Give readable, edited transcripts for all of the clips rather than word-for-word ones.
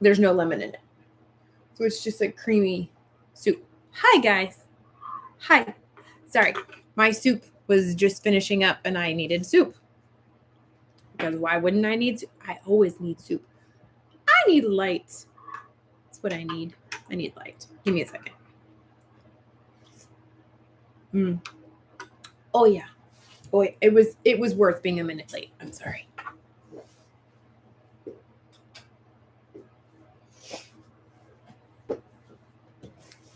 There's no lemon in it. So it's just a creamy soup. Hi, guys. Hi. Sorry. My soup was just finishing up and I needed soup. Because why wouldn't I need soup? I always need soup. I need light. That's what I need. I need light. Give me a second. Oh yeah. Oh, it was worth being a minute late. I'm sorry.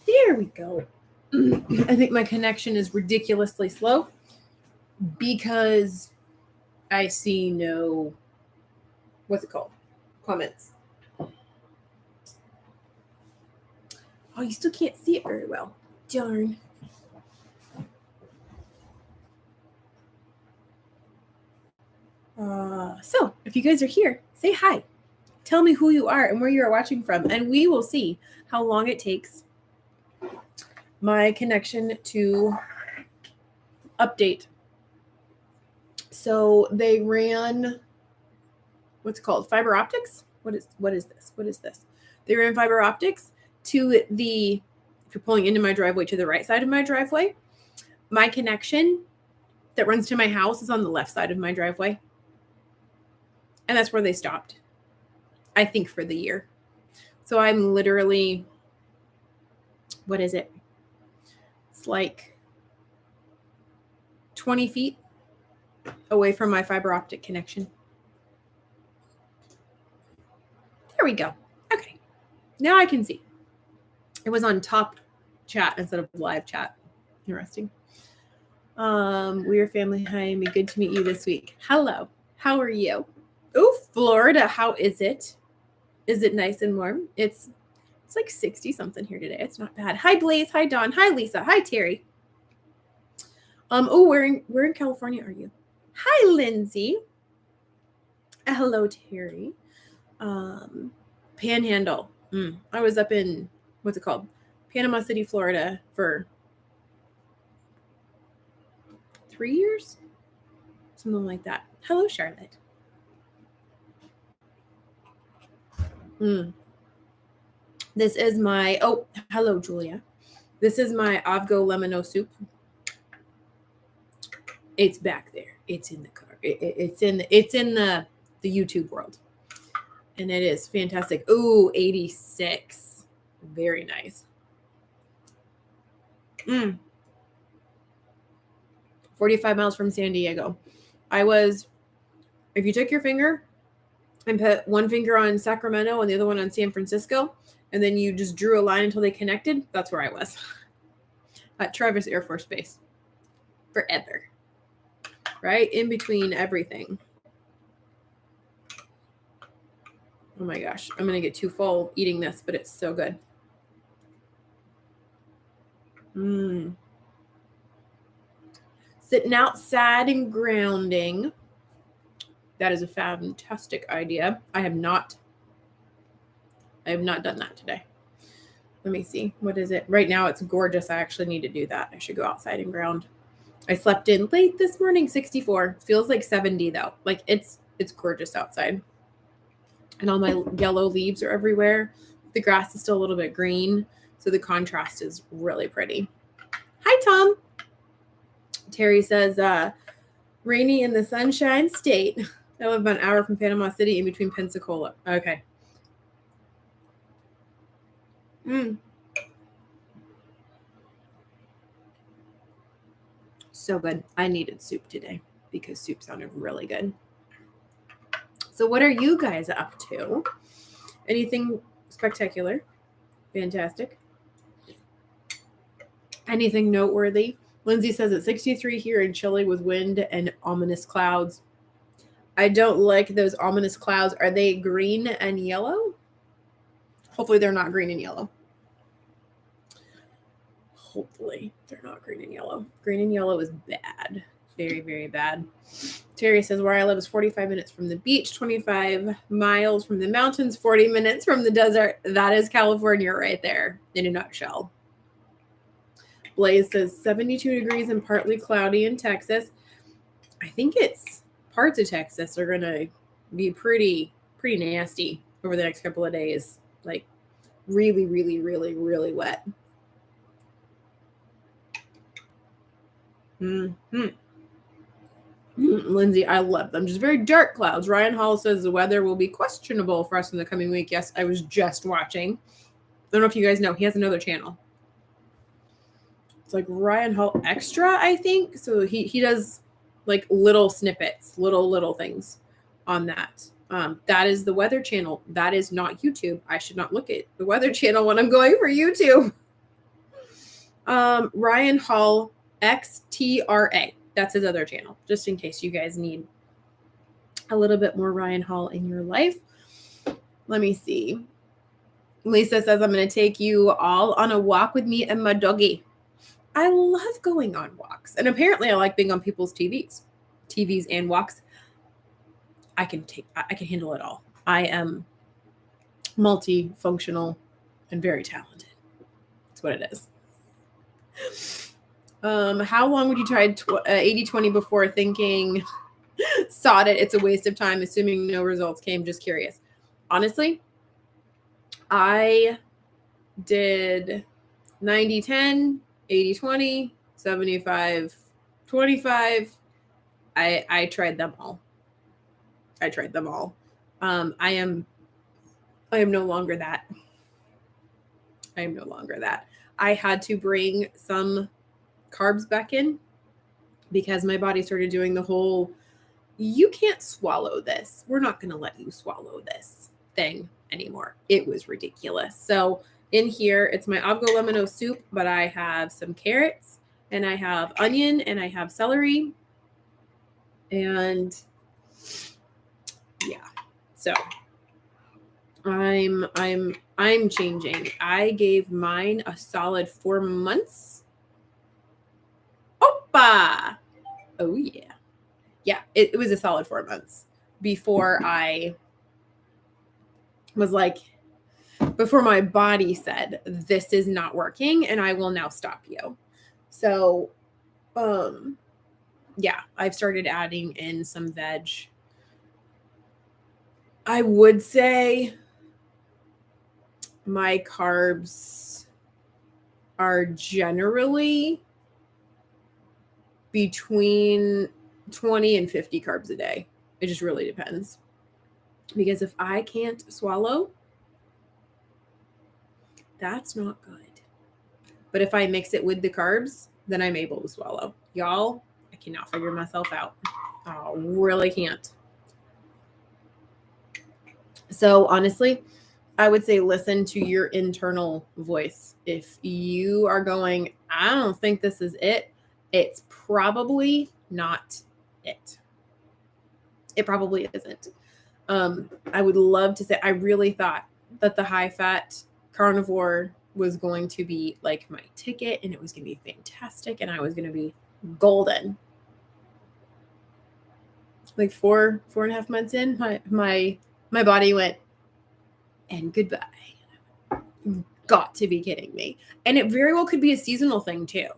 There we go. I think my connection is ridiculously slow because I see no, what's it called? Comments. Oh, you still can't see it very well. Darn. So, if you guys are here, say hi. Tell me who you are and where you are watching from, and we will see how long it takes my connection to update. So they ran, what's it called? Fiber optics? What is this? What is this? They ran fiber optics to the, if you're pulling into my driveway, to the right side of my driveway. My connection that runs to my house is on the left side of my driveway. And that's where they stopped, I think, for the year. So I'm literally, what is it? It's like 20 feet away from my fiber optic connection. There we go. Okay. Now I can see. It was on top chat instead of live chat. Interesting. We are family. Hi, Amy. Good to meet you this week. Hello. How are you? Oh, Florida. How is it? Is it nice and warm? It's like 60 something here today. It's not bad. Hi, Blaze. Hi, Dawn. Hi, Lisa. Hi, Terry. Oh, where in California are you? Hi, Lindsay. Hello, Terry. Panhandle. I was up in, what's it called? Panama City, Florida for 3 years? Something like that. Hello, Charlotte. This is my, oh, hello, Julia. This is my Avgo Lemon soup. It's back there. It's in the car. It's in the YouTube world. And it is fantastic. Ooh, 86. Very nice. 45 miles from San Diego. I was, if you took your finger and put one finger on Sacramento and the other one on San Francisco, and then you just drew a line until they connected, that's where I was. At Travis Air Force Base. Forever. Right? In between everything. Oh my gosh. I'm going to get too full eating this, but it's so good. Sitting outside and grounding. That is a fantastic idea. I have not done that today. Let me see. What is it? Right now it's gorgeous. I actually need to do that. I should go outside and ground. I slept in late this morning, 64. Feels like 70 though. Like it's gorgeous outside. And all my yellow leaves are everywhere. The grass is still a little bit green. So the contrast is really pretty. Hi, Tom. Terry says, rainy in the Sunshine State. I live about an hour from Panama City in between Pensacola. Okay. So good. I needed soup today because soup sounded really good. So what are you guys up to? Anything spectacular? Fantastic. Anything noteworthy? Lindsay says it's 63 here in Chile with wind and ominous clouds. I don't like those ominous clouds. Are they green and yellow? Hopefully they're not green and yellow. Hopefully they're not green and yellow. Green and yellow is bad. Very, very bad. Terry says, where I live is 45 minutes from the beach, 25 miles from the mountains, 40 minutes from the desert. That is California right there in a nutshell. Blaze says 72 degrees and partly cloudy in Texas. I think it's parts of Texas are going to be pretty nasty over the next couple of days. Like really, really, really, really wet. Lindsay, I love them. Just very dark clouds. Ryan Hall says the weather will be questionable for us in the coming week. Yes, I was just watching. I don't know if you guys know, he has another channel. It's like Ryan Hall Extra, I think. So he does like little snippets, little things on that. That is the Weather Channel. That is not YouTube. I should not look at the Weather Channel when I'm going for YouTube. Ryan Hall XTRA. That's his other channel, just in case you guys need a little bit more Ryan Hall in your life. Let me see. Lisa says, I'm going to take you all on a walk with me and my doggy. I love going on walks. And apparently I like being on people's TVs and walks. I can handle it all. I am multifunctional and very talented. That's what it is. How long would you try 80-20 before thinking, sod it, it's a waste of time, assuming no results came? Just curious. Honestly, I did 90-10, 80-20, 75-25. I tried them all. I am no longer that. I had to bring some carbs back in because my body started doing the whole, you can't swallow this. We're not going to let you swallow this thing anymore. It was ridiculous. So in here, it's my avgo lemon soup, but I have some carrots and I have onion and I have celery. And yeah, so I'm changing. I gave mine a solid 4 months. Opa! Oh yeah. Yeah, it was a solid 4 months before I was like, before my body said, this is not working and I will now stop you. So, yeah, I've started adding in some veg. I would say my carbs are generally between 20 and 50 carbs a day. It just really depends. Because if I can't swallow, that's not good. But if I mix it with the carbs, then I'm able to swallow. Y'all, I cannot figure myself out. I really can't. So honestly, I would say listen to your internal voice. If you are going, I don't think this is it, it's probably not it. It probably isn't. I would love to say, I really thought that the high fat carnivore was going to be like my ticket and it was going to be fantastic and I was going to be golden. Like 4.5 months in, my body went, and goodbye. You've got to be kidding me. And it very well could be a seasonal thing too.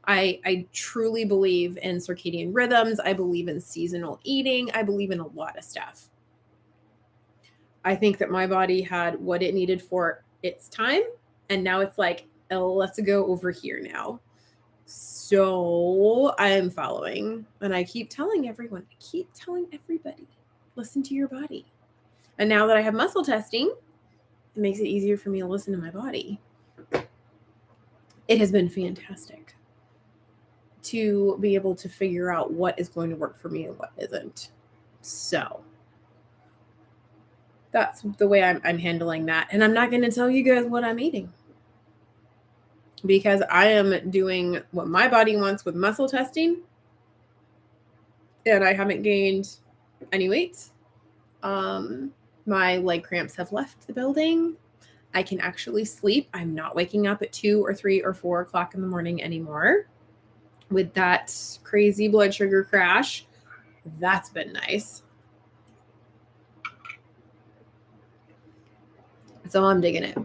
I truly believe in circadian rhythms. I believe in seasonal eating. I believe in a lot of stuff. I think that my body had what it needed for its time. And now it's like, oh, let's go over here now. So I'm following. And I keep telling everybody, listen to your body. And now that I have muscle testing, it makes it easier for me to listen to my body. It has been fantastic to be able to figure out what is going to work for me and what isn't. So that's the way I'm handling that. And I'm not going to tell you guys what I'm eating because I am doing what my body wants with muscle testing. And I haven't gained any weight. My leg cramps have left the building. I can actually sleep. I'm not waking up at 2 or 3 or 4 o'clock in the morning anymore with that crazy blood sugar crash. That's been nice. So I'm digging it.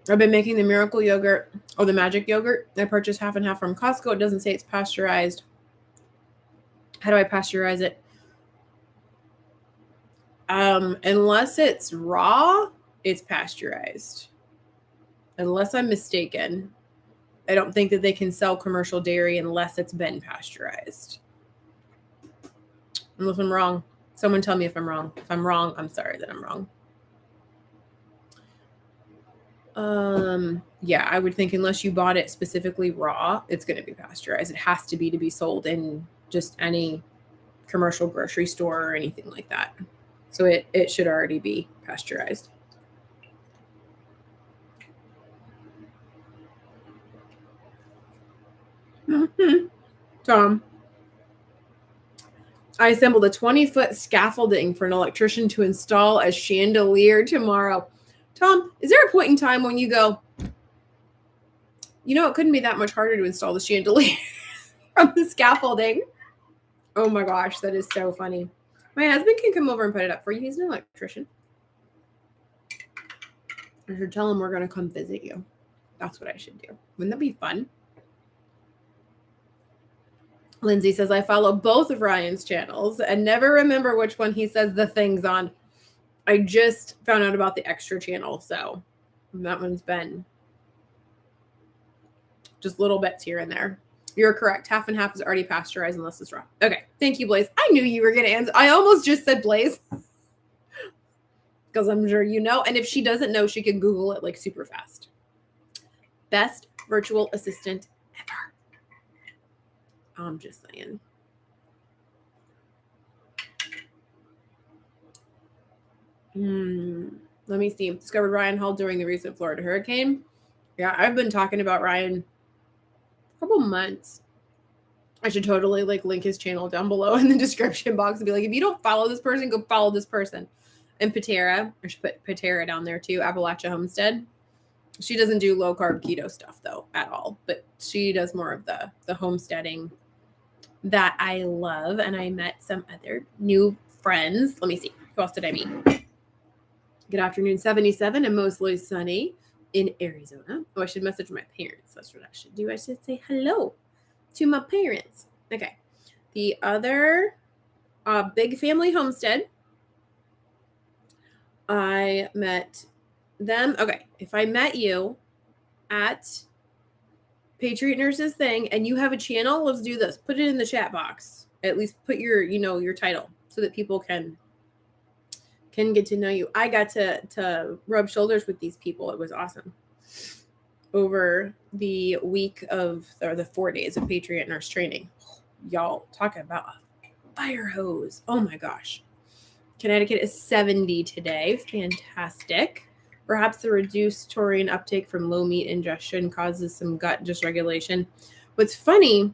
I've been making the miracle yogurt or the magic yogurt. I purchased half and half from Costco. It doesn't say it's pasteurized. How do I pasteurize it? Unless it's raw, it's pasteurized. Unless I'm mistaken. I don't think that they can sell commercial dairy unless it's been pasteurized. Unless I'm wrong. Someone tell me if I'm wrong. If I'm wrong, I'm sorry that I'm wrong. Yeah, I would think unless you bought it specifically raw, it's going to be pasteurized. It has to be sold in just any commercial grocery store or anything like that. So it should already be pasteurized. Tom, I assembled a 20-foot scaffolding for an electrician to install a chandelier tomorrow. Tom, is there a point in time when you go, you know, it couldn't be that much harder to install the chandelier from the scaffolding? Oh my gosh, that is so funny. My husband can come over and put it up for you. He's an electrician. I should tell him we're going to come visit you. That's what I should do. Wouldn't that be fun? Lindsay says, I follow both of Ryan's channels and never remember which one he says the things on. I just found out about the extra channel, so that one's been just little bits here and there. You're correct. Half and half is already pasteurized unless it's raw. Okay. Thank you, Blaze. I knew you were going to answer. I almost just said Blaze because I'm sure you know. And if she doesn't know, she can Google it like super fast. Best virtual assistant ever. I'm just saying. Let me see. Discovered Ryan Hall during the recent Florida hurricane. Yeah, I've been talking about Ryan a couple months. I should totally like link his channel down below in the description box and be like, if you don't follow this person, go follow this person. And Patera, I should put Patera down there too, Appalachia Homestead. She doesn't do low carb keto stuff though at all, but she does more of the homesteading that I love. And I met some other new friends. Let me see. Who else did I meet? Good afternoon, 77 and mostly sunny in Arizona. Oh, I should message my parents. That's what I should do. I should say hello to my parents. Okay. The other big family homestead. I met them. Okay. If I met you at Patriot Nurses thing and you have a channel, let's do this. Put it in the chat box. At least put your, your title so that people can get to know you. I got to rub shoulders with these people. It was awesome. Over the week or the 4 days of Patriot Nurse training. Y'all, talk about a fire hose. Oh my gosh. Connecticut is 70 today. Fantastic. Perhaps the reduced taurine uptake from low meat ingestion causes some gut dysregulation. What's funny,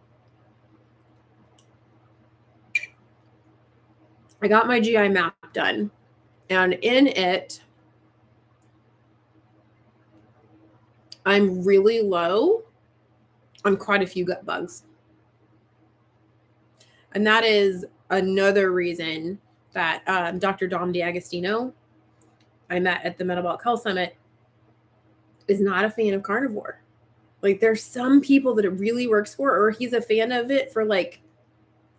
I got my GI map done, and in it, I'm really low on quite a few gut bugs. And that is another reason that Dr. Dom D'Agostino, I met at the Metabolic Health Summit, is not a fan of carnivore. Like there's some people that it really works for, or he's a fan of it for like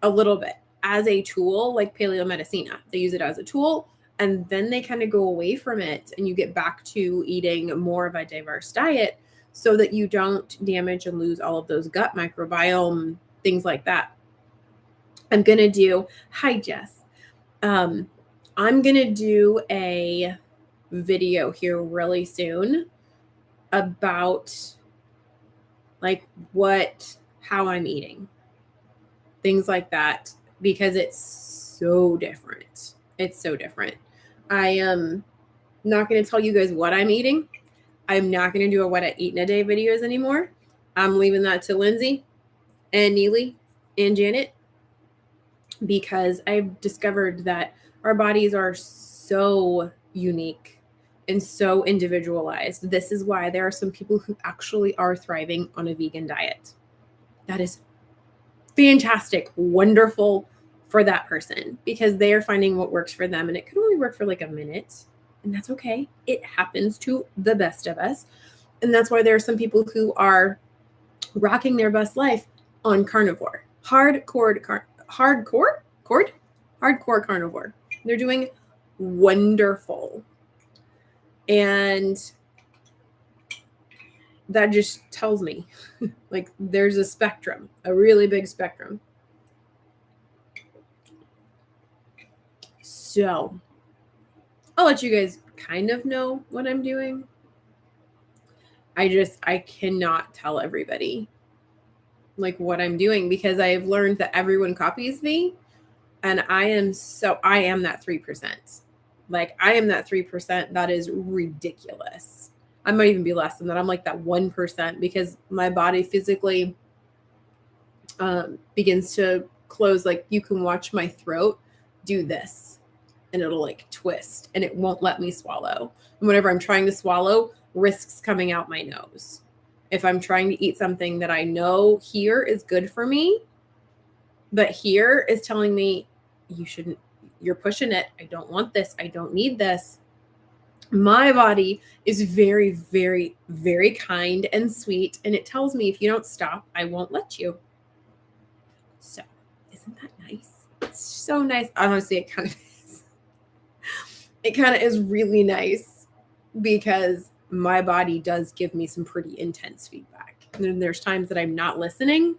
a little bit as a tool, like paleomedicina. They use it as a tool and then they kind of go away from it and you get back to eating more of a diverse diet so that you don't damage and lose all of those gut microbiome, things like that. I'm going to do, hi Jess. I'm going to do a video here really soon about like how I'm eating, things like that, because it's so different. It's so different. I am not going to tell you guys what I'm eating. I'm not going to do a what I eat in a day videos anymore. I'm leaving that to Lindsay and Neely and Janet, because I've discovered that our bodies are so unique and so individualized. This is why there are some people who actually are thriving on a vegan diet. That is fantastic, wonderful for that person, because they are finding what works for them. And it could only work for like a minute, and that's okay. It happens to the best of us. And that's why there are some people who are rocking their best life on carnivore, hardcore carnivore. They're doing wonderful. And that just tells me like there's a spectrum, a really big spectrum. So I'll let you guys kind of know what I'm doing. I cannot tell everybody like what I'm doing because I've learned that everyone copies me, and I am that 3%. Like I am that 3%. That is ridiculous. I might even be less than that. I'm like that 1% because my body physically begins to close. Like you can watch my throat do this and it'll like twist and it won't let me swallow. And whenever I'm trying to swallow, risks coming out my nose. If I'm trying to eat something that I know here is good for me, but here is telling me you shouldn't, you're pushing it. I don't want this. I don't need this. My body is very, very, very kind and sweet. And it tells me if you don't stop, I won't let you. So isn't that nice? It's so nice. Honestly, it kind of is. It kind of is really nice because my body does give me some pretty intense feedback. And then there's times that I'm not listening.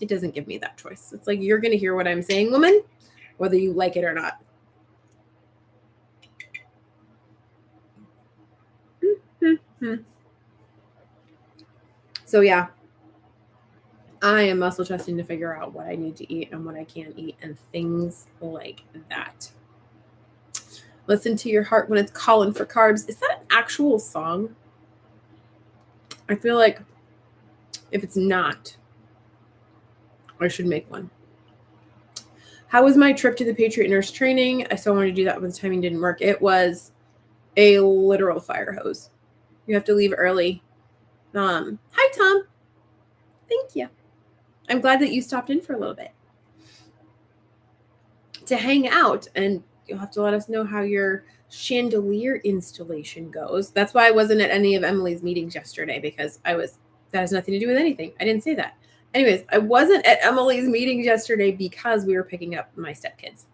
It doesn't give me that choice. It's like, you're going to hear what I'm saying, woman, whether you like it or not. So yeah, I am muscle testing to figure out what I need to eat and what I can't eat and things like that. Listen to your heart when it's calling for carbs. Is that an actual song? I feel like if it's not, I should make one. How was my trip to the Patriot Nurse training? I still wanted to do that, but the timing didn't work. It was a literal fire hose. You have to leave early. Hi, Tom. Thank you. I'm glad that you stopped in for a little bit to hang out, and you'll have to let us know how your chandelier installation goes. That's why I wasn't at any of Emily's meetings yesterday, because that has nothing to do with anything. I didn't say that. Anyways, I wasn't at Emily's meetings yesterday because we were picking up my stepkids.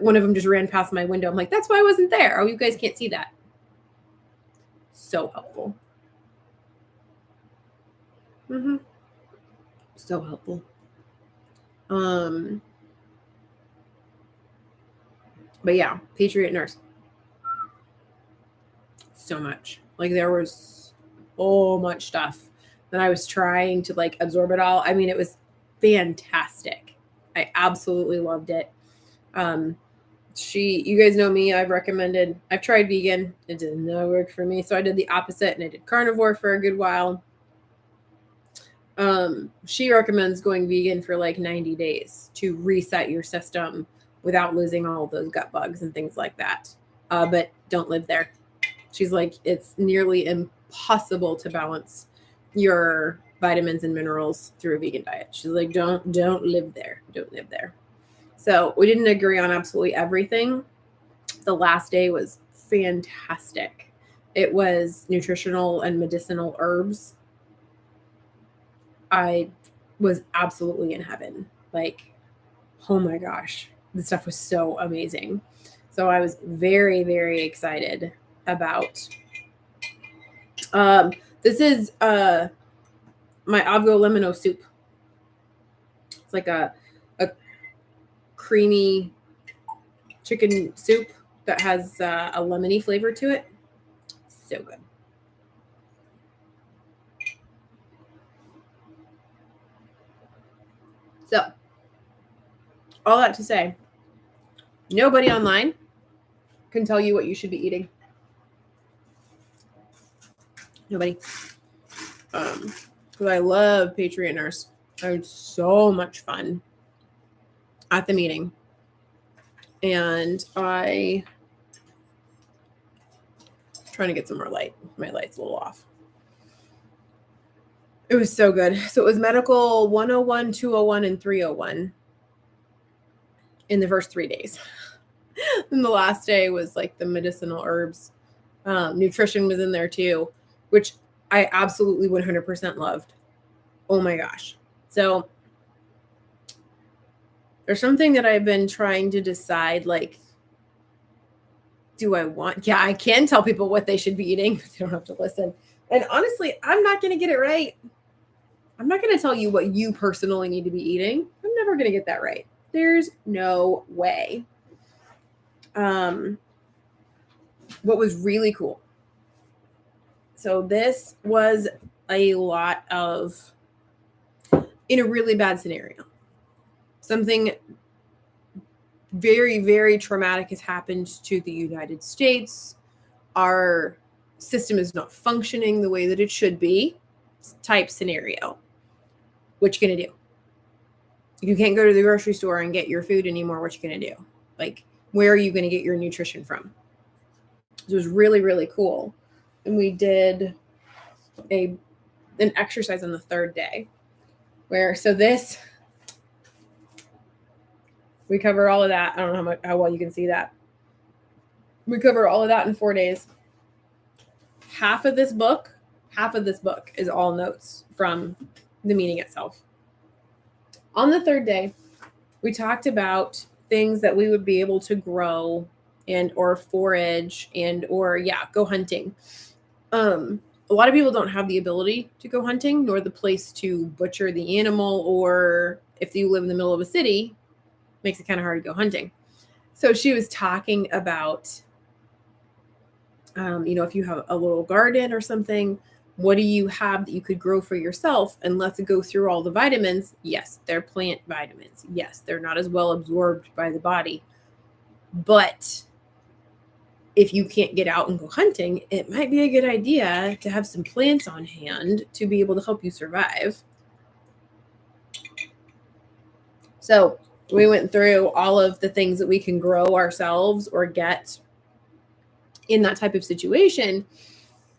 One of them just ran past my window. I'm like, that's why I wasn't there. Oh, you guys can't see that. So helpful. So helpful. But yeah, Patriot Nurse. So much. Like there was so much stuff that I was trying to like absorb it all. I mean, it was fantastic. I absolutely loved it. You guys know me. I've tried vegan. It did not work for me. So I did the opposite and I did carnivore for a good while. She recommends going vegan for like 90 days to reset your system without losing all those gut bugs and things like that. But don't live there. She's like, it's nearly impossible to balance your vitamins and minerals through a vegan diet. She's like, don't live there. Don't live there. So we didn't agree on absolutely everything. The last day was fantastic. It was nutritional and medicinal herbs. I was absolutely in heaven. Like, oh my gosh, this stuff was so amazing. So I was very, very excited about. This is my avgo lemon soup. It's like a creamy chicken soup that has a lemony flavor to it. So good. So, all that to say, nobody online can tell you what you should be eating. Nobody. Because I love Patriot Nurse. I had so much fun at the meeting. And trying to get some more light. My light's a little off. It was so good. So it was medical 101, 201, and 301 in the first 3 days. And the last day was like the medicinal herbs. Nutrition was in there too, which I absolutely 100% loved. Oh my gosh. So there's something that I've been trying to decide, like Do I want? Yeah, I can tell people what they should be eating, but they don't have to listen. And honestly, I'm not going to get it right. I'm not going to tell you what you personally need to be eating. I'm never going to get that right. There's no way. What was really cool. So this was a lot of, in a really bad scenario, something very, very traumatic has happened to the United States. Our system is not functioning the way that it should be, type scenario. What you gonna do? You can't go to the grocery store and get your food anymore. What you gonna do? Like, where are you gonna get your nutrition from? It was really, really cool. And we did an exercise on the third day where, so this, we cover all of that. I don't know how well you can see that. We cover all of that in 4 days. Half of this book is all notes from the meeting itself. On the third day, we talked about things that we would be able to grow and or forage and or go hunting. A lot of people don't have the ability to go hunting nor the place to butcher the animal, or if you live in the middle of a city, makes it kind of hard to go hunting. So she was talking about if you have a little garden or something, what do you have that you could grow for yourself? And let's go through all the vitamins. Yes, they're plant vitamins. Yes, they're not as well absorbed by the body. But if you can't get out and go hunting, it might be a good idea to have some plants on hand to be able to help you survive. So we went through all of the things that we can grow ourselves or get in that type of situation,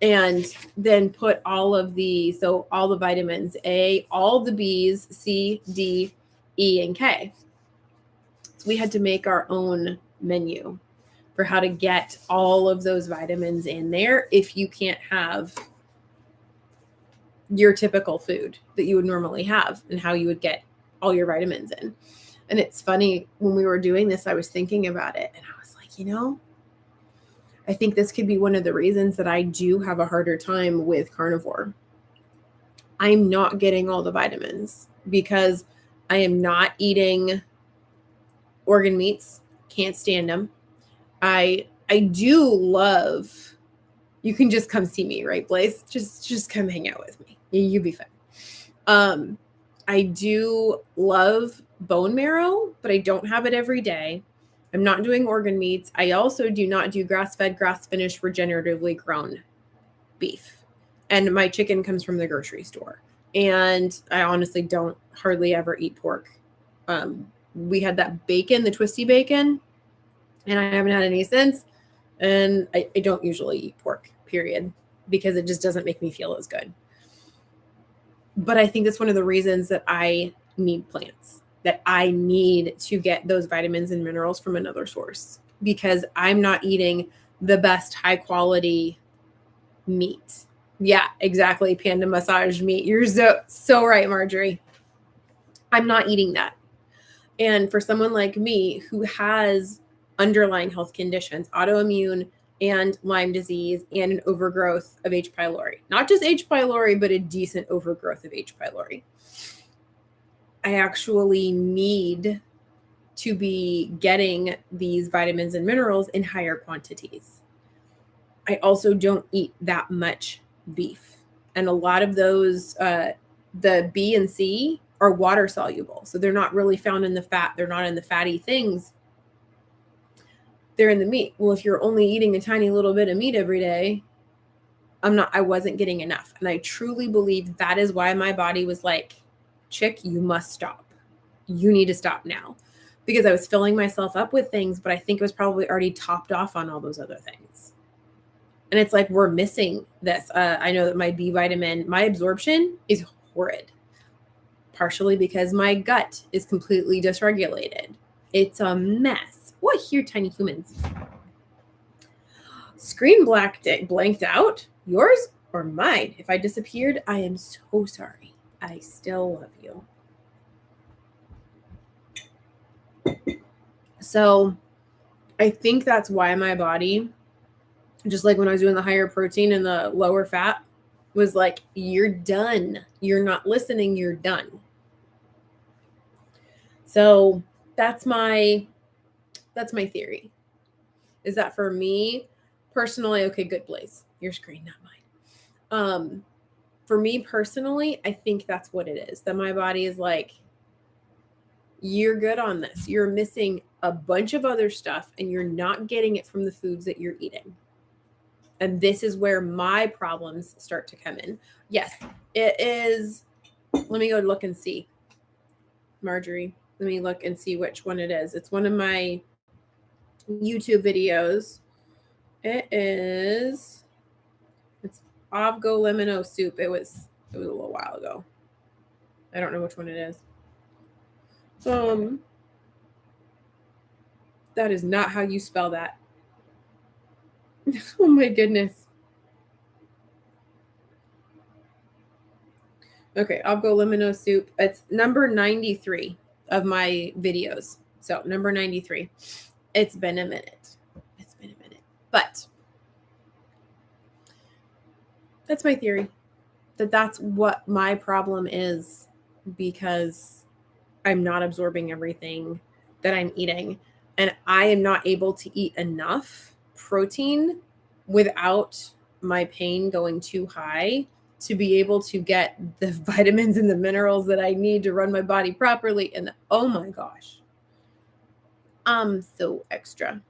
and then put all the vitamins A, all the B's, C, D, E, and K. So we had to make our own menu for how to get all of those vitamins in there if you can't have your typical food that you would normally have, and how you would get all your vitamins in. And it's funny, when we were doing this, I was thinking about it and I was like, I think this could be one of the reasons that I do have a harder time with carnivore. I'm not getting all the vitamins because I am not eating organ meats. Can't stand them. I do love, you can just come see me, right, Blaze? Just come hang out with me. You'll be fine. I do love bone marrow, but I don't have it every day. I'm not doing organ meats. I also do not do grass-fed, grass-finished, regeneratively grown beef. And my chicken comes from the grocery store. And I honestly don't hardly ever eat pork. We had that bacon, the twisty bacon, and I haven't had any since. And I don't usually eat pork, period, because it just doesn't make me feel as good. But I think that's one of the reasons that I need plants, that I need to get those vitamins and minerals from another source, because I'm not eating the best high quality meat. Yeah, exactly. Panda massage meat. You're so right, Marjorie. I'm not eating that. And for someone like me who has underlying health conditions, autoimmune and Lyme disease, and an overgrowth of H. pylori, not just H. pylori, but a decent overgrowth of H. pylori, I actually need to be getting these vitamins and minerals in higher quantities. I also don't eat that much beef. And a lot of those, the B and C, are water soluble. So they're not really found in the fat. They're not in the fatty things. They're in the meat. Well, if you're only eating a tiny little bit of meat every day, I wasn't getting enough. And I truly believe that is why my body was like, chick, you must stop. You need to stop now. Because I was filling myself up with things, but I think it was probably already topped off on all those other things. And it's like, we're missing this. I know that my B vitamin, my absorption is horrid, partially because my gut is completely dysregulated. It's a mess. What here, tiny humans? Screen blanked out. Yours or mine? If I disappeared, I am so sorry. I still love you. So I think that's why my body, just like when I was doing the higher protein and the lower fat, was like, you're done. You're not listening. You're done. So that's my theory, is that for me personally, okay, good, Blaze, your screen, not mine. For me personally, I think that's what it is, that my body is like, you're good on this. You're missing a bunch of other stuff and you're not getting it from the foods that you're eating. And this is where my problems start to come in. Yes, it is. Let me go look and see. Marjorie, let me look and see which one it is. It's one of my YouTube videos. It's avgo lemon soup. It was a little while ago. I don't know which one it is. That is not how you spell that. Oh my goodness. Okay, avgo lemon soup. It's number 93 of my videos. So number 93. It's been a minute. But that's my theory, that's what my problem is, because I'm not absorbing everything that I'm eating, and I am not able to eat enough protein without my pain going too high to be able to get the vitamins and the minerals that I need to run my body properly. And oh my gosh, I'm so extra.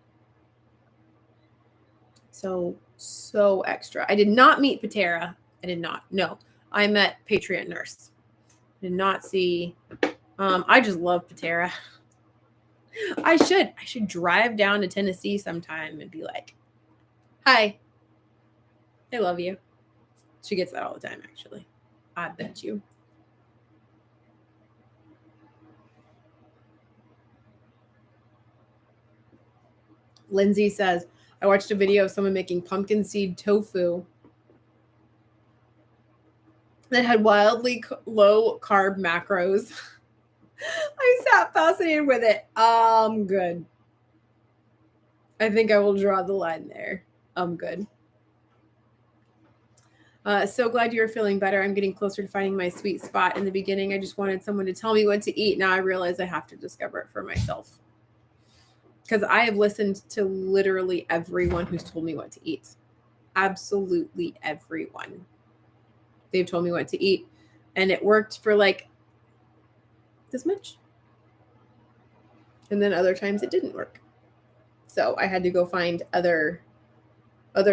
So extra. I did not meet Patera. I did not. No, I met Patriot Nurse. Did not see. I just love Patera. I should drive down to Tennessee sometime and be like, hi, I love you. She gets that all the time, actually. I bet you. Lindsay says, I watched a video of someone making pumpkin seed tofu that had wildly low carb macros. I sat fascinated with it. I'm good. I think I will draw the line there. I'm good. So glad you're feeling better. I'm getting closer to finding my sweet spot. In the beginning, I just wanted someone to tell me what to eat. Now I realize I have to discover it for myself. Because I have listened to literally everyone who's told me what to eat. Absolutely everyone. They've told me what to eat. And it worked for like this much. And then other times it didn't work. So I had to go find other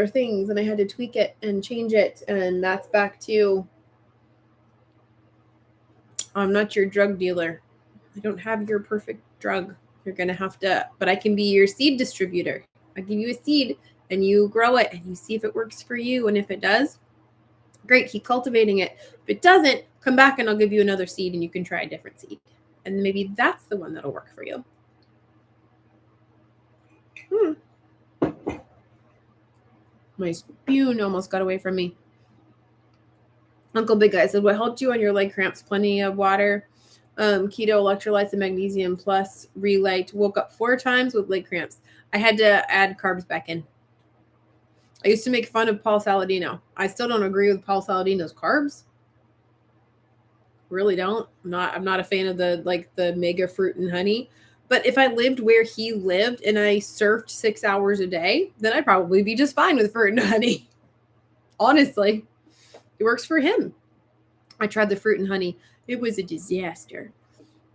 things, and I had to tweak it and change it. And that's back to, I'm not your drug dealer. I don't have your perfect drug. You're going to have to, but I can be your seed distributor. I give you a seed and you grow it and you see if it works for you. And if it does, great, keep cultivating it. If it doesn't, come back and I'll give you another seed and you can try a different seed. And maybe that's the one that'll work for you. My spoon almost got away from me. Uncle Big Guy said, what helped you on your leg cramps? Plenty of water, keto, electrolytes, and magnesium plus Relight. Woke up 4 times with leg cramps. I had to add carbs back in. I used to make fun of Paul Saladino. I still don't agree with Paul Saladino's carbs. Really don't. I'm not a fan of the mega fruit and honey. But if I lived where he lived and I surfed 6 hours a day, then I'd probably be just fine with fruit and honey. Honestly, it works for him. I tried the fruit and honey. It was a disaster.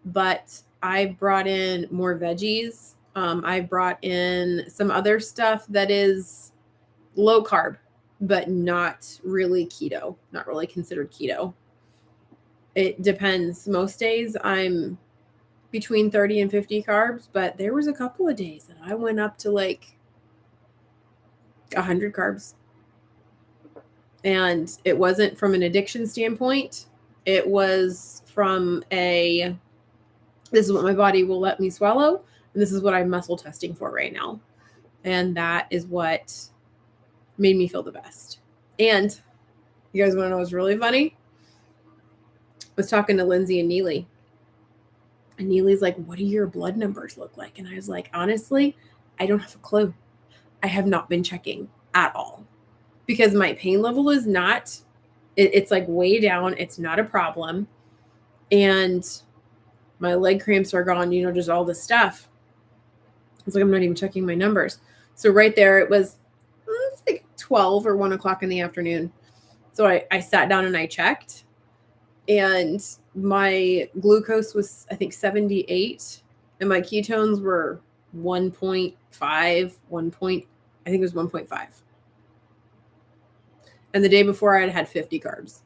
But I brought in more veggies. I brought in some other stuff that is low carb, but not really keto, not really considered keto. It depends. Most days I'm between 30 and 50 carbs, but there was a couple of days that I went up to like 100 carbs. And it wasn't from an addiction standpoint. It was from this is what my body will let me swallow. And this is what I'm muscle testing for right now. And that is what made me feel the best. And you guys want to know what's really funny? I was talking to Lindsay and Neely. And Neely's like, what do your blood numbers look like? And I was like, honestly, I don't have a clue. I have not been checking at all because my pain level is not, it's like way down. It's not a problem. And my leg cramps are gone, just all this stuff. It's like I'm not even checking my numbers. So right there, it's like 12 or 1 o'clock in the afternoon. So I sat down and I checked, and my glucose was, I think, 78, and my ketones were 1.5, I think it was 1.5. And the day before I had 50 carbs.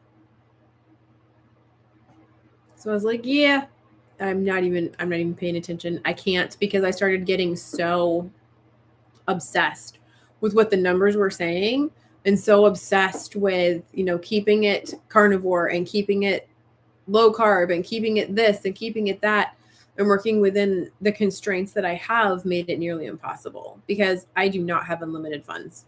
So I was like, yeah, I'm not even paying attention. I can't, because I started getting so obsessed with what the numbers were saying, and so obsessed with, keeping it carnivore and keeping it low carb and keeping it this and keeping it that, and working within the constraints that I have made it nearly impossible, because I do not have unlimited funds.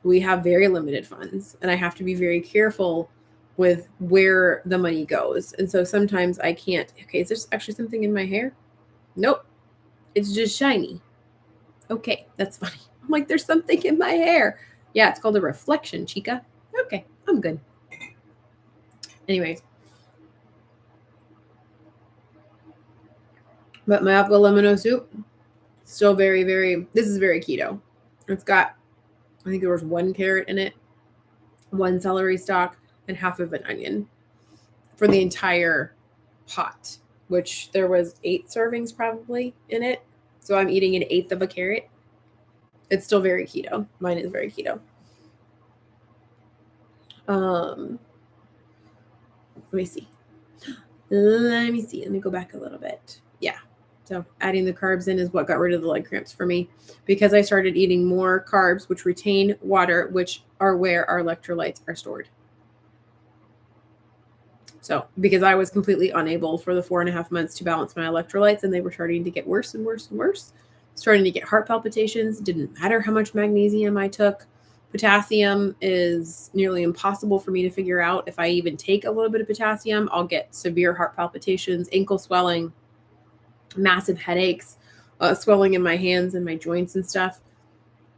We have very limited funds, and I have to be very careful with where the money goes. And so sometimes I can't, okay, is there actually something in my hair? Nope. It's just shiny. Okay, that's funny. I'm like, there's something in my hair. Yeah, it's called a reflection, chica. Okay, I'm good. Anyways. But my apple lemon soup, still very, very, this is very keto. It's got, I think there was 1 carrot in it, 1 celery stalk, and half of an onion for the entire pot, which there was 8 servings probably in it. So I'm eating 1/8 of a carrot. It's still very keto. Mine is very keto. Let me see. Let me go back a little bit. Yeah. So adding the carbs in is what got rid of the leg cramps for me, because I started eating more carbs, which retain water, which are where our electrolytes are stored. So because I was completely unable for the 4.5 months to balance my electrolytes, and they were starting to get worse and worse and worse, starting to get heart palpitations. Didn't matter how much magnesium I took. Potassium is nearly impossible for me to figure out. If I even take a little bit of potassium, I'll get severe heart palpitations, ankle swelling, massive headaches, swelling in my hands and my joints and stuff.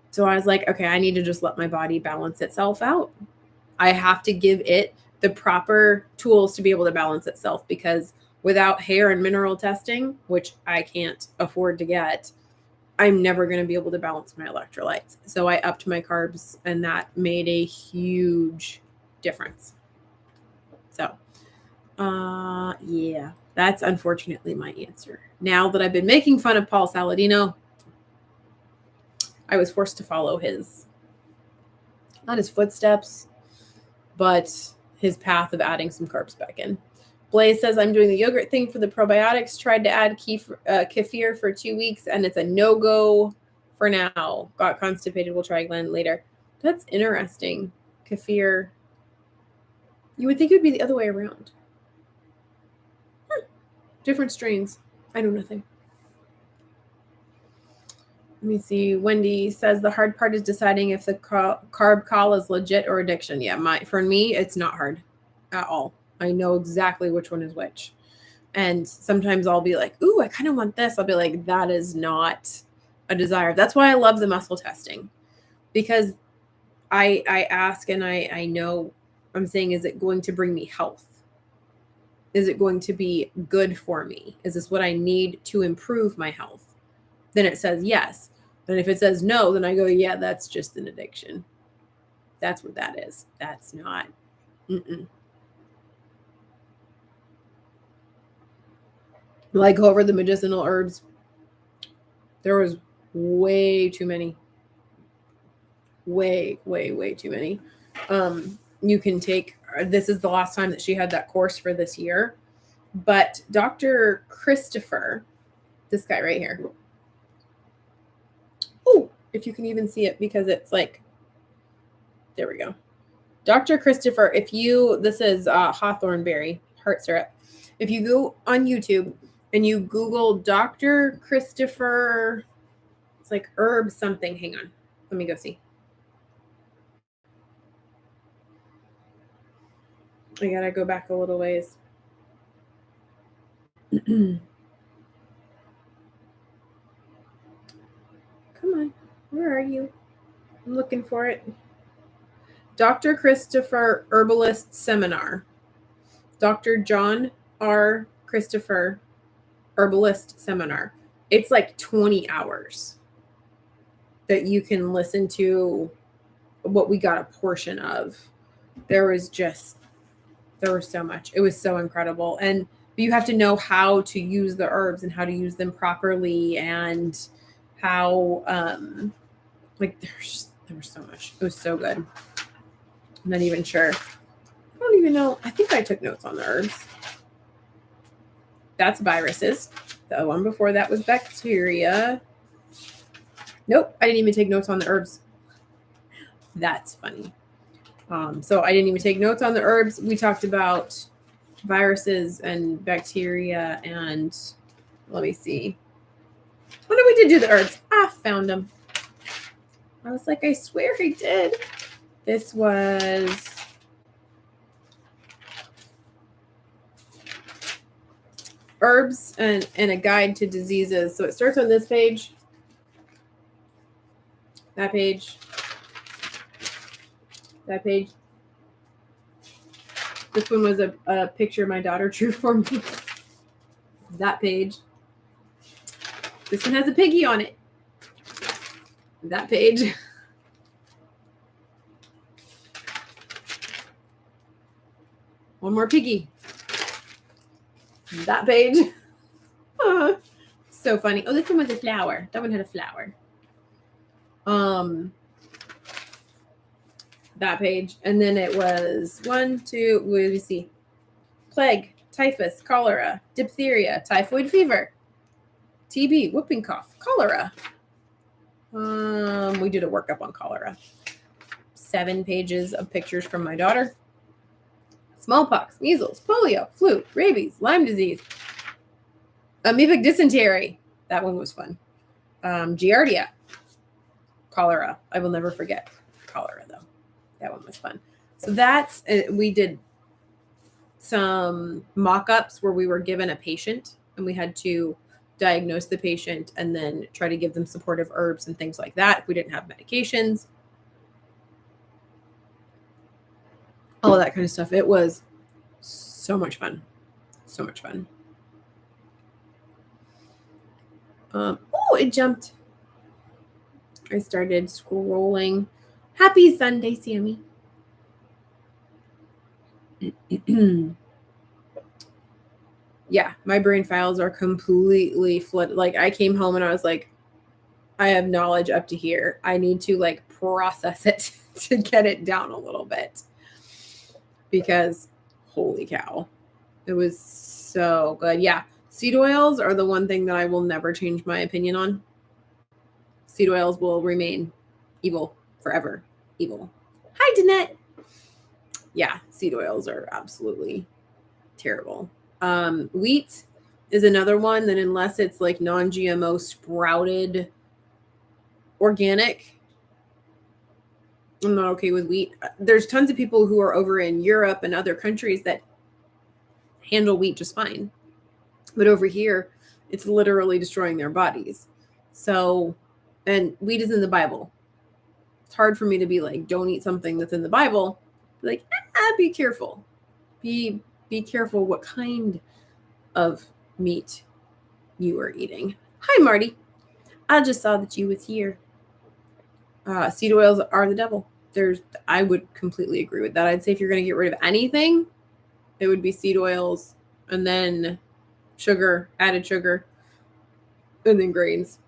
So I was like, okay, I need to just let my body balance itself out. I have to give it the proper tools to be able to balance itself, because without hair and mineral testing, which I can't afford to get, I'm never going to be able to balance my electrolytes. So I upped my carbs, and that made a huge difference. So, yeah, that's unfortunately my answer. Now that I've been making fun of Paul Saladino, I was forced to follow not his footsteps, but his path of adding some carbs back in. Blaze says, I'm doing the yogurt thing for the probiotics. Tried to add kefir for 2 weeks, and it's a no-go for now. Got constipated. We'll try again later. That's interesting. Kefir. You would think it would be the other way around. Different strains. I know nothing. Let me see. Wendy says the hard part is deciding if the carb call is legit or addiction. Yeah, for me, it's not hard at all. I know exactly which one is which. And sometimes I'll be like, ooh, I kind of want this. I'll be like, that is not a desire. That's why I love the muscle testing, because I ask, and I know I'm saying, is it going to bring me health? Is it going to be good for me? Is this what I need to improve my health? Then it says yes. And if it says no, then I go, yeah, that's just an addiction. That's what that is. That's not. Will I go over the medicinal herbs? There was way too many. Way too many. You can take, this is the last time that she had that course for this year, but Dr. Christopher, this guy right here. Oh, if you can even see it, because it's like, there we go. Dr. Christopher, this is hawthorn berry heart syrup. If you go on YouTube and you Google Dr. Christopher, it's like herb something. Hang on. Let me go see. I gotta go back a little ways. Where are you? I'm looking for it. Dr. Christopher Herbalist Seminar. Dr. John R. Christopher Herbalist Seminar. It's like 20 hours that you can listen to what we got a portion of. There was so much. It was so incredible. And you have to know how to use the herbs and how to use them properly, and how like there was so much. It was so good. I'm not even sure. I don't even know. I think I took notes on the herbs. That's viruses. The one before that was bacteria. Nope, I didn't even take notes on the herbs. That's funny. So I didn't even take notes on the herbs. We talked about viruses and bacteria, and let me see. When did we do the herbs? I found them. I was like, I swear I did. This was herbs and a guide to diseases. So it starts on this page, that page, that page. This one was a picture my daughter drew for me. That page. This one has a piggy on it. That page. One more piggy. That page. So funny. Oh, this one was a flower. That one had a flower. That page. And then it was 1, 2, what do we see? Plague, typhus, cholera, diphtheria, typhoid fever, TB, whooping cough, cholera. We did a workup on cholera. 7 pages of pictures from my daughter. Smallpox, measles, polio, flu, rabies, Lyme disease, amoebic dysentery. That one was fun. Giardia, cholera. I will never forget cholera, though. That one was fun. So that's, we did some mock-ups where we were given a patient and we had to diagnose the patient and then try to give them supportive herbs and things like that if we didn't have medications. All of that kind of stuff. It was so much fun. So much fun. Oh, it jumped. I started scrolling. Happy Sunday, Sammy. Yeah, my brain files are completely flooded. Like, I came home and I was like, I have knowledge up to here. I need to like process it to get it down a little bit, because holy cow, it was so good. Yeah, seed oils are the one thing that I will never change my opinion on. Seed oils will remain evil forever. Evil. Hi, Danette. Yeah, seed oils are absolutely terrible. Wheat is another one that, unless it's like non-GMO sprouted organic, I'm not okay with wheat. There's tons of people who are over in Europe and other countries that handle wheat just fine. But over here, it's literally destroying their bodies. So, and wheat is in the Bible. It's hard for me to be like, don't eat something that's in the Bible. Be like, be careful. Be careful what kind of meat you are eating. Hi, Marty. I just saw that you was here. Seed oils are the devil. I would completely agree with that. I'd say if you're going to get rid of anything, it would be seed oils, and then sugar, added sugar, and then grains.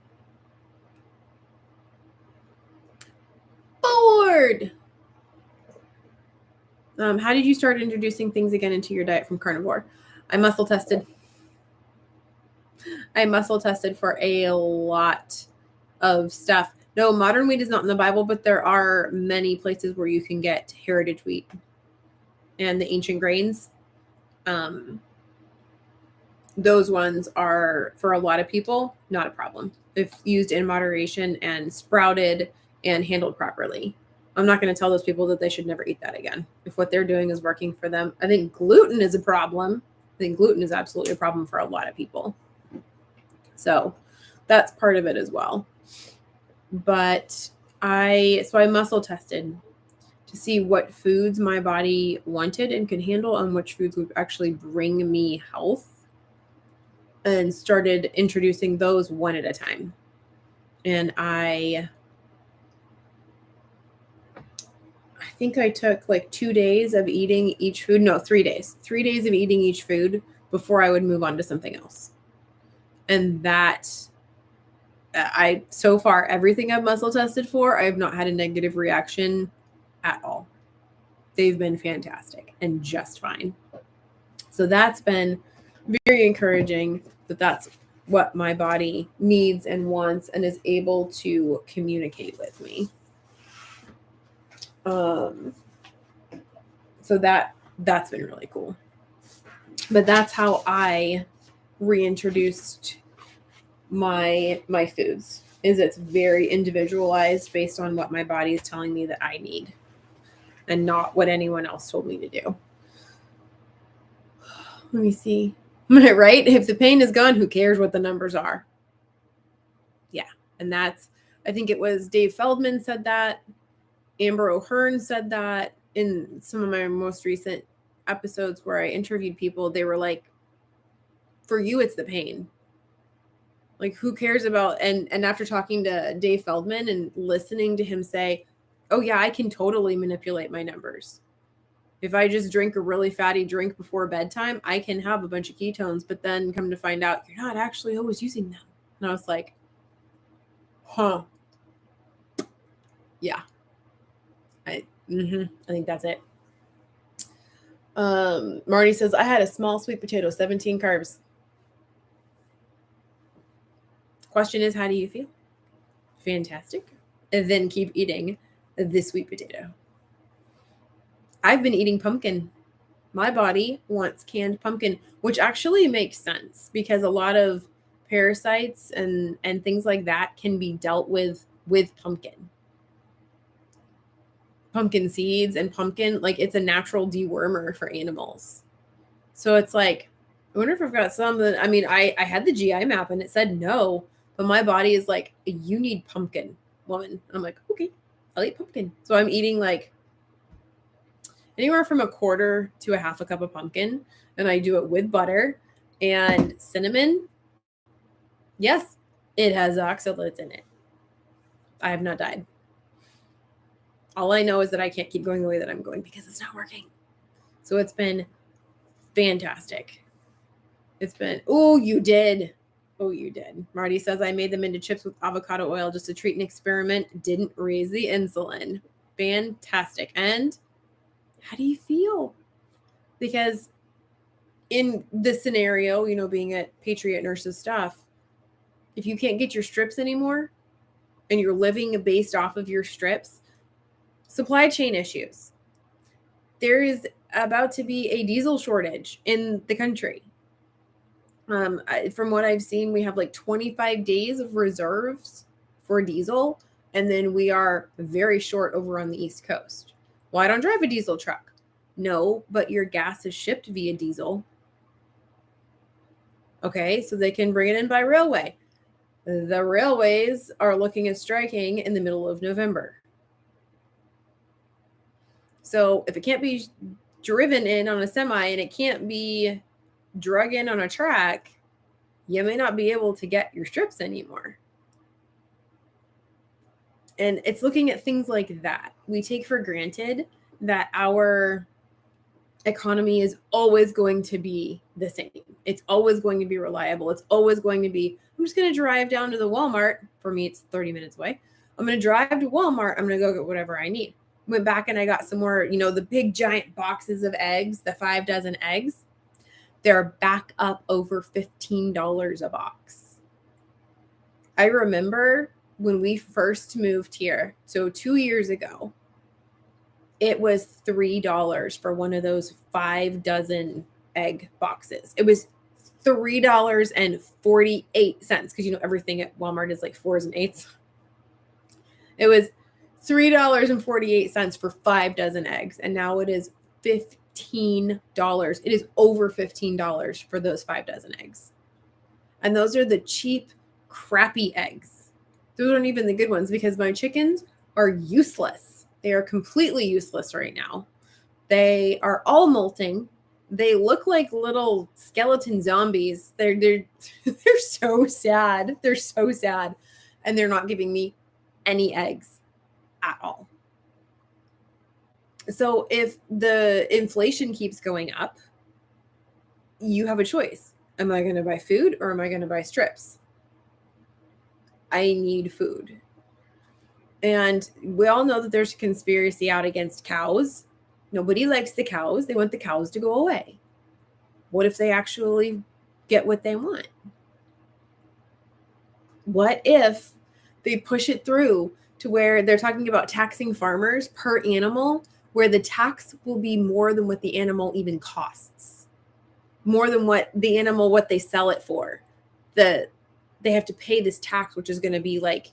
Bored. How did you start introducing things again into your diet from carnivore? I muscle tested. For a lot of stuff. No, modern wheat is not in the Bible, but there are many places where you can get heritage wheat and the ancient grains. Those ones are, for a lot of people, not a problem if used in moderation and sprouted and handled properly. I'm not going to tell those people that they should never eat that again if what they're doing is working for them. I think gluten is a problem. I think gluten is absolutely a problem for a lot of people. So that's part of it as well. But I muscle tested to see what foods my body wanted and could handle and which foods would actually bring me health, and started introducing those one at a time. And I think I took like 2 days of eating each food. No, 3 days. 3 days of eating each food before I would move on to something else. And that so far, everything I've muscle tested for, I have not had a negative reaction at all. They've been fantastic and just fine. So that's been very encouraging that that's what my body needs and wants and is able to communicate with me. So that's been really cool. But that's how I reintroduced my foods. Is it's very individualized based on what my body is telling me that I need, and not what anyone else told me to do. Let me see. Right? If the pain is gone, who cares what the numbers are? Yeah. And that's, I think it was Dave Feldman said that. Amber O'Hearn said that in some of my most recent episodes where I interviewed people. They were like, for you, it's the pain. Like, who cares about, and after talking to Dave Feldman and listening to him say, oh yeah, I can totally manipulate my numbers. If I just drink a really fatty drink before bedtime, I can have a bunch of ketones, but then come to find out you're not actually always using them. And I was like, huh. Yeah. I think that's it. Marty says, I had a small sweet potato, 17 carbs. Question is, how do you feel? Fantastic. And then keep eating the sweet potato. I've been eating pumpkin. My body wants canned pumpkin, which actually makes sense because a lot of parasites and things like that can be dealt with pumpkin. Pumpkin seeds and pumpkin, like, it's a natural dewormer for animals. So it's like, I wonder if I've got some that, I mean, I had the GI map and it said no, but my body is like, you need pumpkin, woman. And I'm like, okay, I'll eat pumpkin. So I'm eating like anywhere from a quarter to a half a cup of pumpkin, and I do it with butter and cinnamon. Yes, it has oxalates in it. I have not died. All I know is that I can't keep going the way that I'm going because it's not working. So it's been fantastic. It's been, oh, you did. Oh, you did. Marty says, I made them into chips with avocado oil just to treat an experiment. Didn't raise the insulin. Fantastic. And how do you feel? Because in this scenario, you know, being at Patriot Nurses stuff, if you can't get your strips anymore and you're living based off of your strips, supply chain issues. There is about to be a diesel shortage in the country. From what I've seen, we have like 25 days of reserves for diesel, and then we are very short over on the East Coast. Well, I don't drive a diesel truck. No, but your gas is shipped via diesel. Okay, so they can bring it in by railway. The railways are looking at striking in the middle of November. So if it can't be driven in on a semi and it can't be drug in on a track, you may not be able to get your strips anymore. And it's looking at things like that. We take for granted that our economy is always going to be the same. It's always going to be reliable. It's always going to be, I'm just going to drive down to the Walmart. For me, it's 30 minutes away. I'm going to drive to Walmart. I'm going to go get whatever I need. Went back and I got some more, you know, the big giant boxes of eggs, the 5 dozen eggs. They're back up over $15 a box. I remember when we first moved here, so 2 years ago, it was $3 for one of those 5 dozen egg boxes. It was $3.48 because, you know, everything at Walmart is like 4s and 8s. It was $3.48 for 5 dozen eggs, and now it is $15. It is over $15 for those 5 dozen eggs. And those are the cheap, crappy eggs. Those aren't even the good ones because my chickens are useless. They are completely useless right now. They are all molting. They look like little skeleton zombies. They're so sad. They're so sad. And they're not giving me any eggs at all. So if the inflation keeps going up, you have a choice. Am I going to buy food or am I going to buy strips? I need food. And we all know that there's a conspiracy out against cows. Nobody likes the cows. They want the cows to go away. What if they actually get what they want? What if they push it through to where they're talking about taxing farmers per animal, where the tax will be more than what the animal even costs, more than what the animal, what they sell it for? They have to pay this tax, which is going to be like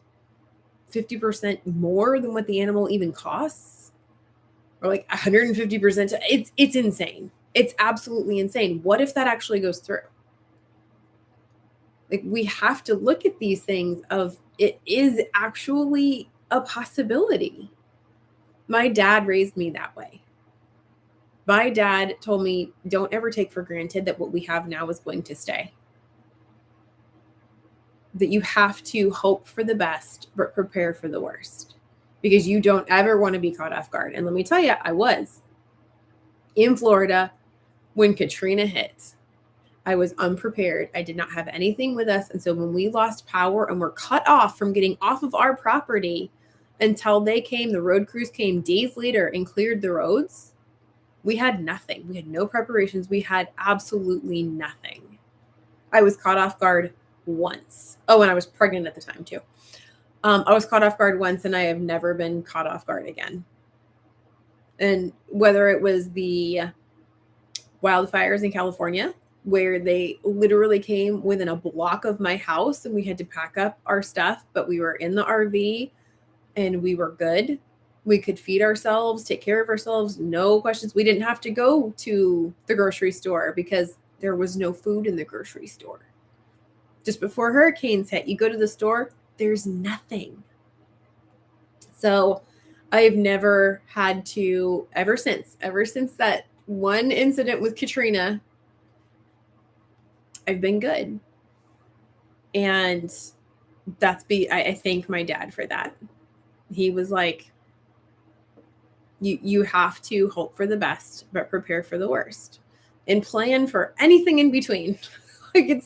50% more than what the animal even costs, or like 150%. It's insane. It's absolutely insane. What if that actually goes through? Like, we have to look at these things of it is actually a possibility. My dad raised me that way. My dad told me, don't ever take for granted that what we have now is going to stay. That you have to hope for the best, but prepare for the worst, because you don't ever want to be caught off guard. And let me tell you, I was in Florida when Katrina hit. I was unprepared. I did not have anything with us. And so when we lost power and were cut off from getting off of our property until they came, the road crews came days later and cleared the roads, we had nothing. We had no preparations. We had absolutely nothing. I was caught off guard once. Oh, and I was pregnant at the time too. I was caught off guard once, and I have never been caught off guard again. And whether it was the wildfires in California, where they literally came within a block of my house and we had to pack up our stuff, but we were in the RV and we were good. We could feed ourselves, take care of ourselves, no questions. We didn't have to go to the grocery store because there was no food in the grocery store. Just before hurricanes hit, you go to the store, there's nothing. So I've never had to, ever since that one incident with Katrina, I've been good. And I thank my dad for that. He was like, you have to hope for the best, but prepare for the worst and plan for anything in between. Like,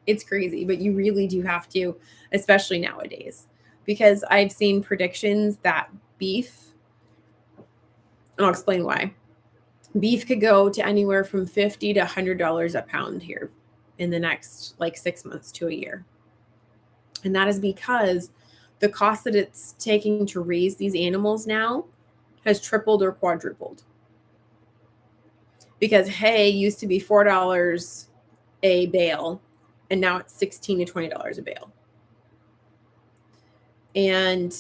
it's crazy, but you really do have to, especially nowadays, because I've seen predictions that beef, and I'll explain why, beef could go to anywhere from $50 to $100 a pound here in the next like 6 months to a year. And that is because the cost that it's taking to raise these animals now has tripled or quadrupled. Because hay used to be $4 a bale, and now it's $16 to $20 a bale. And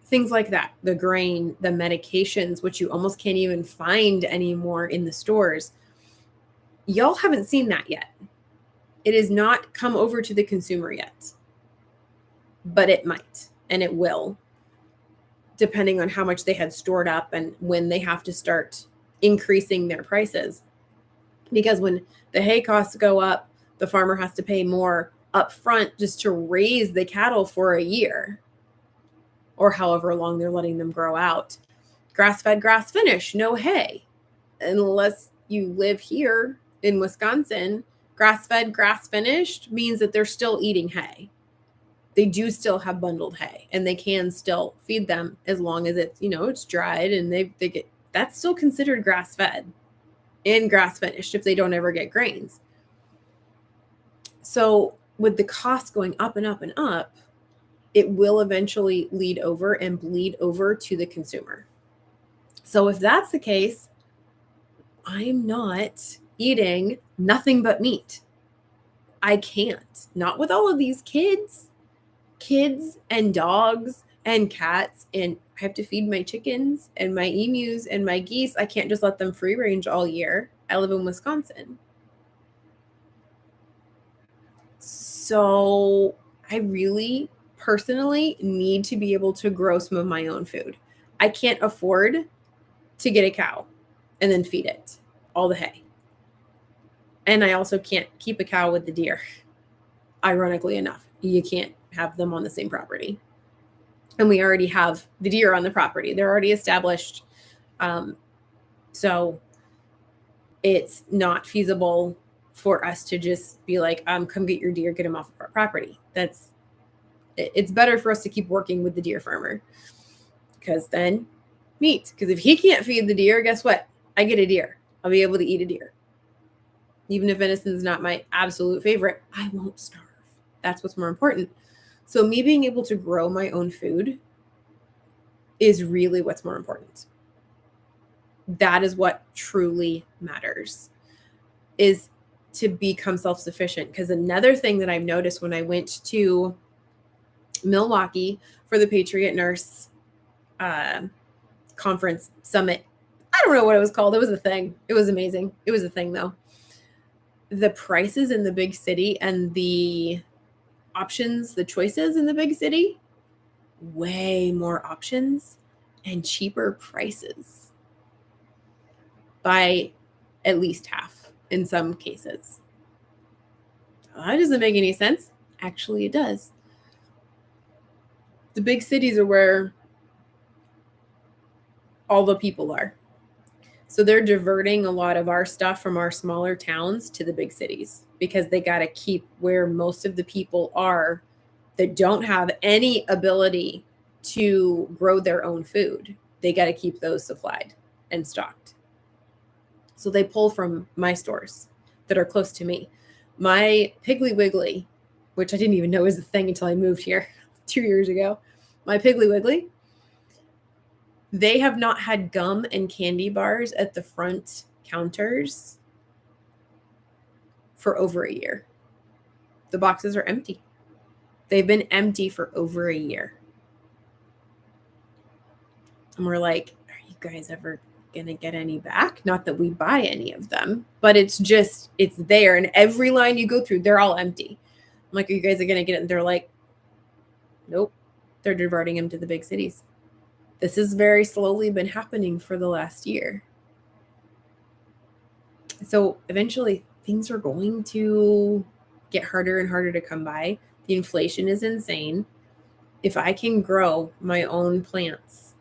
things like that, the grain, the medications, which you almost can't even find anymore in the stores. Y'all haven't seen that yet. It has not come over to the consumer yet, but it might, and it will, depending on how much they had stored up and when they have to start increasing their prices. Because when the hay costs go up, the farmer has to pay more up front just to raise the cattle for a year or however long they're letting them grow out. Grass-fed, grass-finished, no hay. Unless you live here in Wisconsin, grass-fed, grass-finished means that they're still eating hay. They do still have bundled hay, and they can still feed them as long as it's, it's dried, and they get, that's still considered grass-fed and grass-finished if they don't ever get grains. So with the cost going up and up and up, it will eventually lead over and bleed over to the consumer. So if that's the case, I'm not eating nothing but meat. I can't. Not with all of these kids and dogs and cats, and I have to feed my chickens and my emus and my geese. I can't just let them free range all year. I live in Wisconsin. So I really personally need to be able to grow some of my own food. I can't afford to get a cow and then feed it all the hay. And I also can't keep a cow with the deer. Ironically enough, you can't have them on the same property. And we already have the deer on the property. They're already established. So it's not feasible for us to just be like, come get your deer, get them off of our property. It's better for us to keep working with the deer farmer, because then meat. Because if he can't feed the deer, guess what? I get a deer. I'll be able to eat a deer. Even if venison's not my absolute favorite, I won't starve. That's what's more important. So me being able to grow my own food is really what's more important. That is what truly matters, is to become self-sufficient. Because another thing that I've noticed when I went to Milwaukee for the Patriot Nurse conference summit, I don't know what it was called. It was a thing. It was amazing. It was a thing though. The prices in the big city and the options, the choices in the big city, way more options and cheaper prices by at least half in some cases. That doesn't make any sense. Actually, it does. The big cities are where all the people are. So they're diverting a lot of our stuff from our smaller towns to the big cities, because they got to keep where most of the people are that don't have any ability to grow their own food. They got to keep those supplied and stocked. So they pull from my stores that are close to me. My Piggly Wiggly, which I didn't even know was a thing until I moved here 2 years ago. My Piggly Wiggly, they have not had gum and candy bars at the front counters for over a year. The boxes are empty. They've been empty for over a year. And we're like, are you guys ever going to get any back? Not that we buy any of them, but it's there. And every line you go through, they're all empty. I'm like, are you guys going to get it? And they're like, nope. They're diverting them to the big cities. This has very slowly been happening for the last year. So eventually things are going to get harder and harder to come by. The inflation is insane. If I can grow my own plants,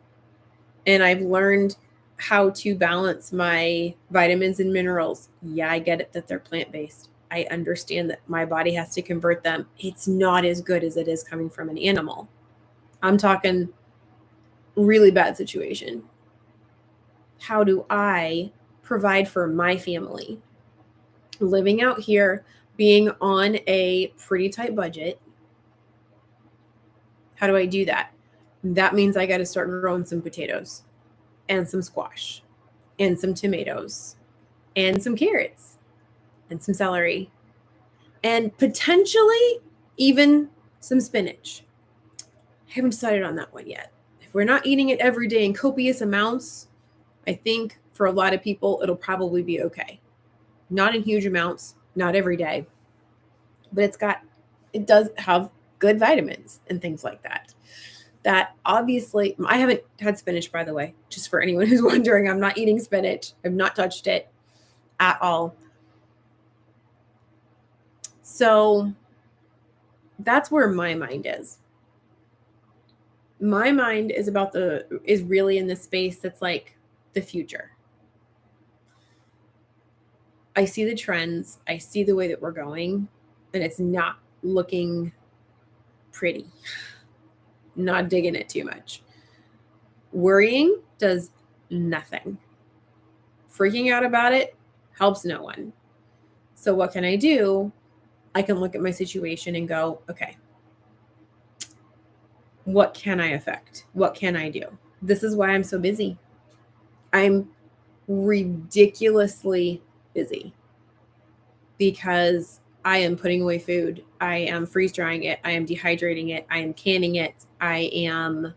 and I've learned how to balance my vitamins and minerals. Yeah, I get it that they're plant-based. I understand that my body has to convert them. It's not as good as it is coming from an animal. I'm talking really bad situation. How do I provide for my family? Living out here, being on a pretty tight budget. How do I do that? That means I got to start growing some potatoes and some squash and some tomatoes and some carrots and some celery and potentially even some spinach. I haven't decided on that one yet. If we're not eating it every day in copious amounts, I think for a lot of people, it'll probably be okay. Not in huge amounts, not every day, but it does have good vitamins and things like that. That obviously, I haven't had spinach, by the way, just for anyone who's wondering. I'm not eating spinach. I've not touched it at all. So that's where my mind is. My mind is really in the space that's like the future. I see the trends. I see the way that we're going, and it's not looking pretty. Not digging it too much. Worrying does nothing. Freaking out about it helps no one. So what can I do? I can look at my situation and go, okay, what can I affect? What can I do? This is why I'm so busy. I'm ridiculously busy because I am putting away food. I am freeze drying it. I am dehydrating it. I am canning it. I am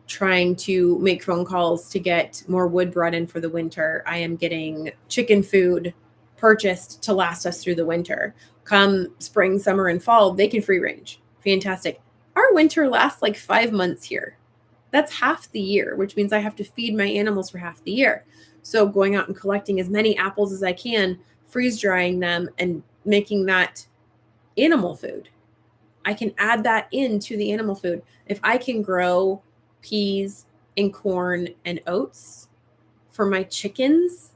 trying to make phone calls to get more wood brought in for the winter. I am getting chicken food purchased to last us through the winter. Come spring, summer, and fall, they can free range. Fantastic. Our winter lasts like 5 months here. That's half the year, which means I have to feed my animals for half the year. So going out and collecting as many apples as I can, freeze drying them, and making that animal food. I can add that into the animal food. If I can grow peas and corn and oats for my chickens,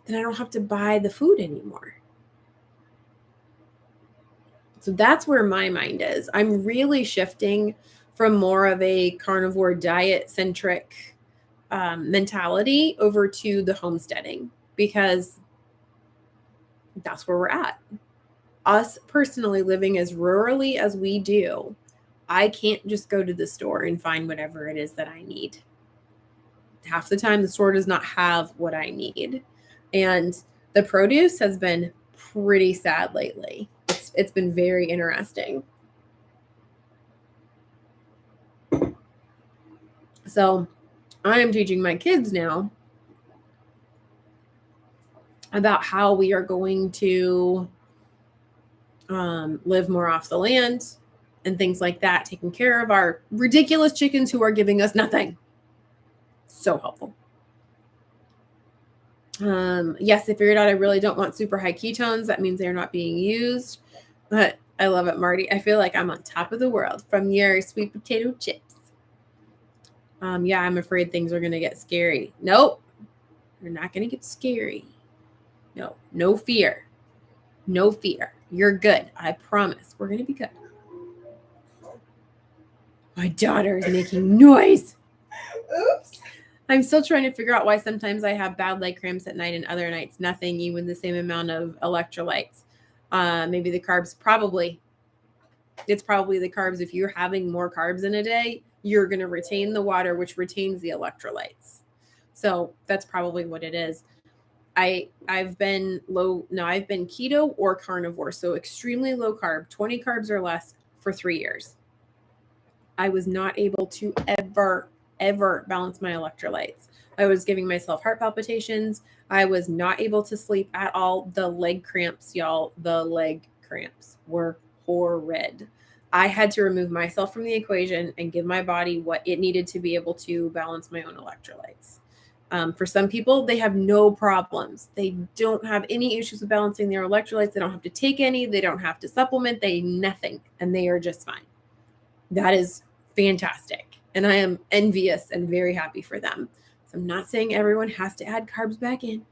then I don't have to buy the food anymore. So that's where my mind is. I'm really shifting from more of a carnivore diet centric mentality over to the homesteading, because that's where we're at. Us personally living as rurally as we do, I can't just go to the store and find whatever it is that I need. Half the time, the store does not have what I need. And the produce has been pretty sad lately. It's been very interesting. So I am teaching my kids now about how we are going to live more off the land and things like that, taking care of our ridiculous chickens who are giving us nothing. So helpful. Yes, I figured out I really don't want super high ketones. That means they're not being used. But I love it, Marty. I feel like I'm on top of the world from your sweet potato chips. Yeah, I'm afraid things are going to get scary. Nope. They're not going to get scary. No fear. No fear. You're good. I promise. We're going to be good. My daughter is making noise. Oops. I'm still trying to figure out why sometimes I have bad leg cramps at night and other nights nothing, even the same amount of electrolytes. Maybe the carbs, probably. It's probably the carbs. If you're having more carbs in a day, you're going to retain the water, which retains the electrolytes. So that's probably what it is. I've been keto or carnivore, so extremely low carb, 20 carbs or less for 3 years. I was not able to ever balance my electrolytes. I was giving myself heart palpitations. I was not able to sleep at all. The leg cramps, y'all, the leg cramps were horrid. I had to remove myself from the equation and give my body what it needed to be able to balance my own electrolytes. For some people, they have no problems. They don't have any issues with balancing their electrolytes. They don't have to take any. They don't have to supplement. Nothing. And they are just fine. That is fantastic. And I am envious and very happy for them. So I'm not saying everyone has to add carbs back in.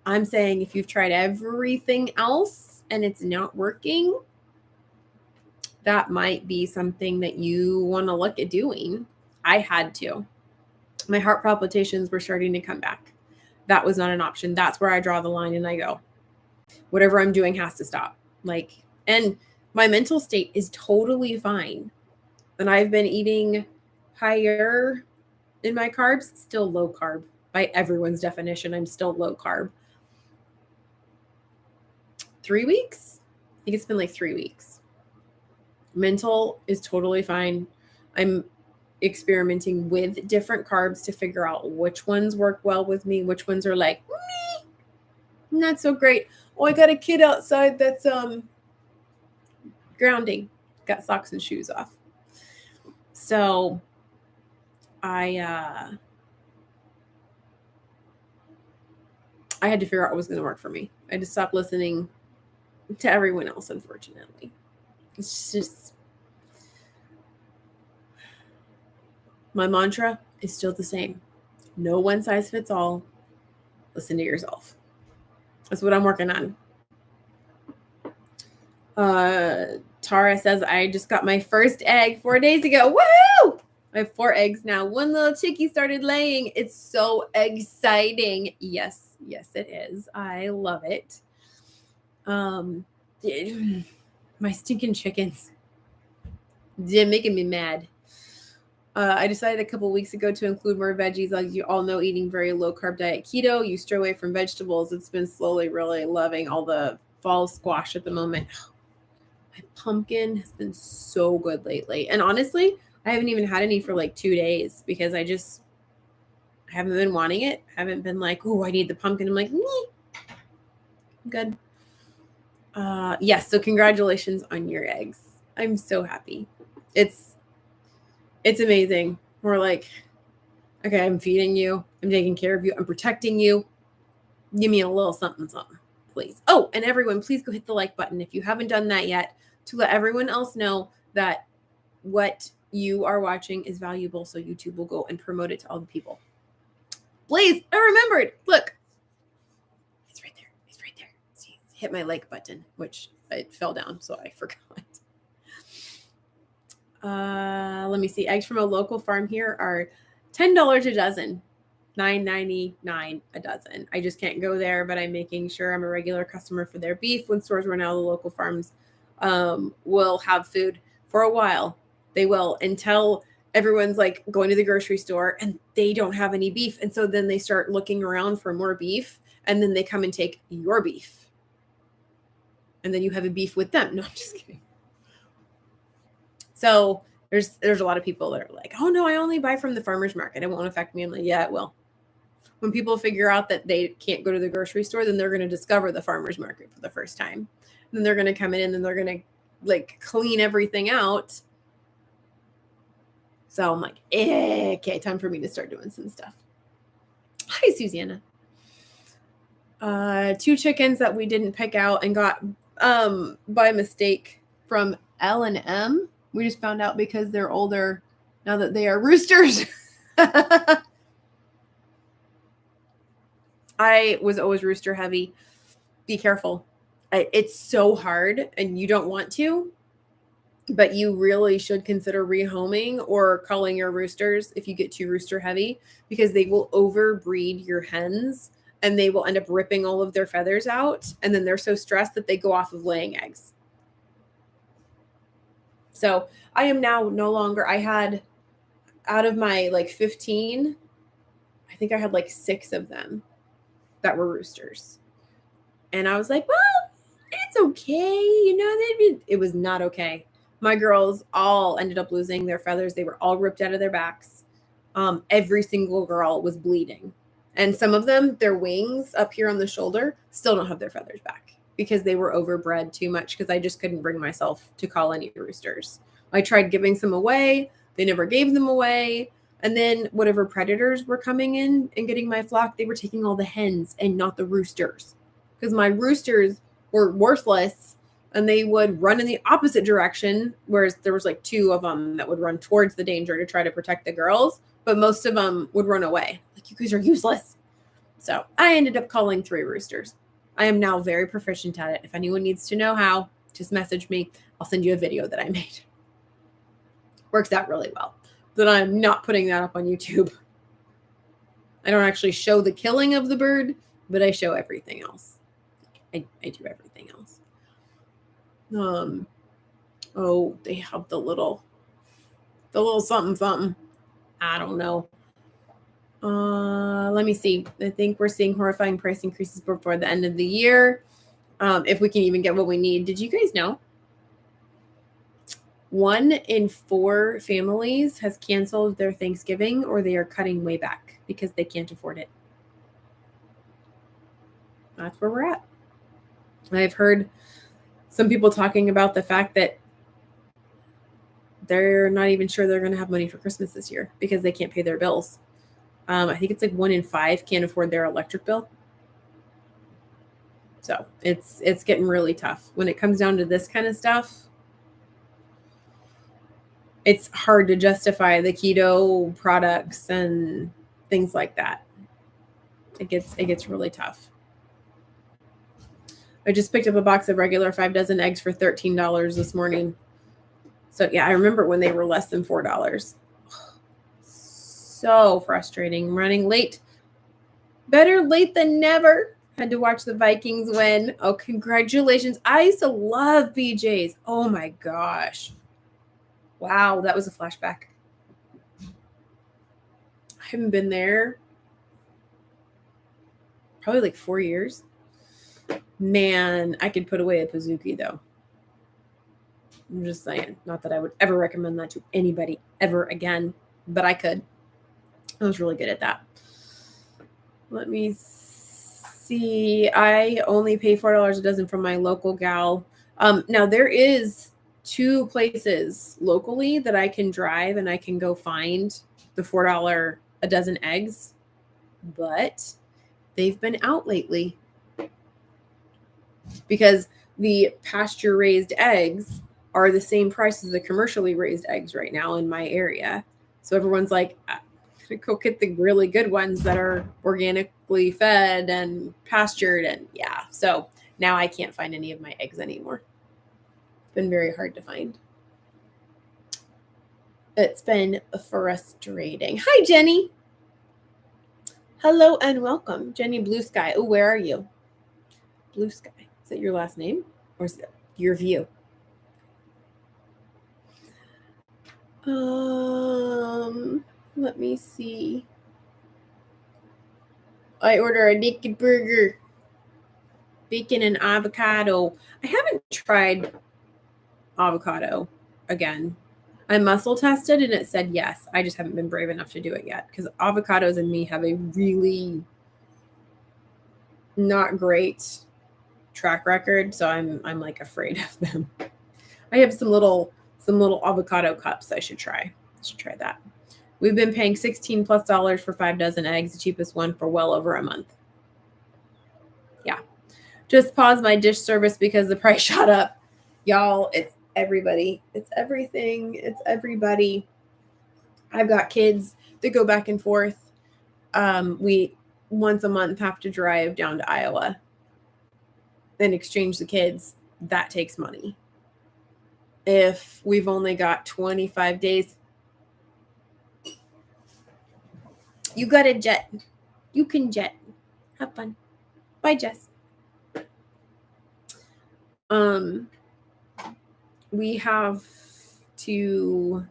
I'm saying if you've tried everything else and it's not working, that might be something that you want to look at doing. I had to. My heart palpitations were starting to come back. That was not an option. That's where I draw the line and I go, whatever I'm doing has to stop. And my mental state is totally fine. And I've been eating higher in my carbs, still low carb. By everyone's definition, I'm still low carb. 3 weeks? I think it's been like 3 weeks. Mental is totally fine. I'm experimenting with different carbs to figure out which ones work well with me, which ones are like, not so great. Oh, I got a kid outside that's grounding. Got socks and shoes off. So I had to figure out what was going to work for me. I had to stop listening to everyone else, unfortunately. It's just, my mantra is still the same. No one size fits all. Listen to yourself. That's what I'm working on. Tara says, I just got my first egg 4 days ago. Woohoo! I have 4 eggs now. One little chickie started laying. It's so exciting. Yes, it is. I love it. My stinking chickens. They're making me mad. I decided a couple weeks ago to include more veggies. As you all know, eating very low carb diet keto, you stray away from vegetables. It's been slowly really loving all the fall squash at the moment. My pumpkin has been so good lately. And honestly, I haven't even had any for like 2 days because I haven't been wanting it. I haven't been like, oh, I need the pumpkin. I'm like, I'm good. Yes. So congratulations on your eggs. I'm so happy. It's amazing. We're like, okay, I'm feeding you. I'm taking care of you. I'm protecting you. Give me a little something, something, please. Oh, and everyone, please go hit the like button if you haven't done that yet, to let everyone else know that what you are watching is valuable, so YouTube will go and promote it to all the people. Please, I remembered. Look. It's right there. It's right there. See, hit my like button, which it fell down, so I forgot. Let me see. Eggs from a local farm here are $10 a dozen. $9.99 a dozen. I just can't go there, but I'm making sure I'm a regular customer for their beef. When stores run out of the local farms, will have food for a while. They will, until everyone's like going to the grocery store and they don't have any beef. And so then they start looking around for more beef, and then they come and take your beef. And then you have a beef with them. No, I'm just kidding. So there's a lot of people that are like, oh no, I only buy from the farmer's market. It won't affect me. I'm like, yeah, it will. When people figure out that they can't go to the grocery store, then they're going to discover the farmer's market for the first time. And then they're going to come in and then they're going to like clean everything out. So I'm like, okay, time for me to start doing some stuff. Hi, Susanna. 2 chickens that we didn't pick out and got by mistake from L&M. We just found out because they're older now that they are roosters. I was always rooster heavy. Be careful. It's so hard and you don't want to, but you really should consider rehoming or culling your roosters if you get too rooster heavy, because they will overbreed your hens and they will end up ripping all of their feathers out. And then they're so stressed that they go off of laying eggs. So I am now no longer, I had out of my like 15, I think I had like 6 of them that were roosters. And I was like, well, it's okay. You know, it was not okay. My girls all ended up losing their feathers. They were all ripped out of their backs. Every single girl was bleeding. And some of them, their wings up here on the shoulder still don't have their feathers back because they were overbred too much, because I just couldn't bring myself to call any roosters. I tried giving some away. They never gave them away. And then whatever predators were coming in and getting my flock, they were taking all the hens and not the roosters, because my roosters were worthless and they would run in the opposite direction. Whereas there was like 2 of them that would run towards the danger to try to protect the girls, but most of them would run away. Like, you guys are useless. So I ended up calling 3 roosters. I am now very proficient at it. If anyone needs to know how, just message me. I'll send you a video that I made. Works out really well. That I'm not putting that up on YouTube. I don't actually show the killing of the bird, but I show everything else. I do everything else. Oh, they have the little something something. I don't know. Let me see. I think we're seeing horrifying price increases before the end of the year. If we can even get what we need. Did you guys know 1 in 4 families has canceled their Thanksgiving, or they are cutting way back because they can't afford it? That's where we're at. I've heard some people talking about the fact that they're not even sure they're going to have money for Christmas this year because they can't pay their bills. I think it's like 1 in 5 can't afford their electric bill. So it's getting really tough. When it comes down to this kind of stuff, it's hard to justify the keto products and things like that. It gets really tough. I just picked up a box of regular 5 dozen eggs for $13 this morning. So yeah, I remember when they were less than $4. So frustrating. Running late. Better late than never. Had to watch the Vikings win. Oh, congratulations. I used to love BJ's. Oh my gosh. Wow, that was a flashback. I haven't been there probably like 4 years. Man, I could put away a Pizookie though. I'm just saying. Not that I would ever recommend that to anybody ever again, but I could. I was really good at that. Let me see. I only pay $4 a dozen from my local gal. Now there is 2 places locally that I can drive and I can go find the $4 a dozen eggs, but they've been out lately because the pasture raised eggs are the same price as the commercially raised eggs right now in my area. So everyone's like, go get the really good ones that are organically fed and pastured. And yeah, so now I can't find any of my eggs anymore. It's been very hard to find. It's been frustrating. Hi, Jenny. Hello and welcome. Jenny Blue Sky. Oh, where are you? Blue Sky. Is that your last name? Or is it your view? Let me see. I order a naked burger. Bacon and avocado. I haven't tried avocado again. I muscle tested and it said yes. I just haven't been brave enough to do it yet because avocados and me have a really not great track record, so I'm like afraid of them. I have some little avocado cups I should try. That. We've been paying $16+ for 5 dozen eggs, the cheapest one for well over a month. Yeah. Just pause my dish service because the price shot up. Y'all, it's everybody. It's everything. It's everybody. I've got kids that go back and forth. We once a month have to drive down to Iowa and exchange the kids. That takes money. If we've only got 25 days, you got a jet. You can jet. Have fun. Bye, Jess. We have to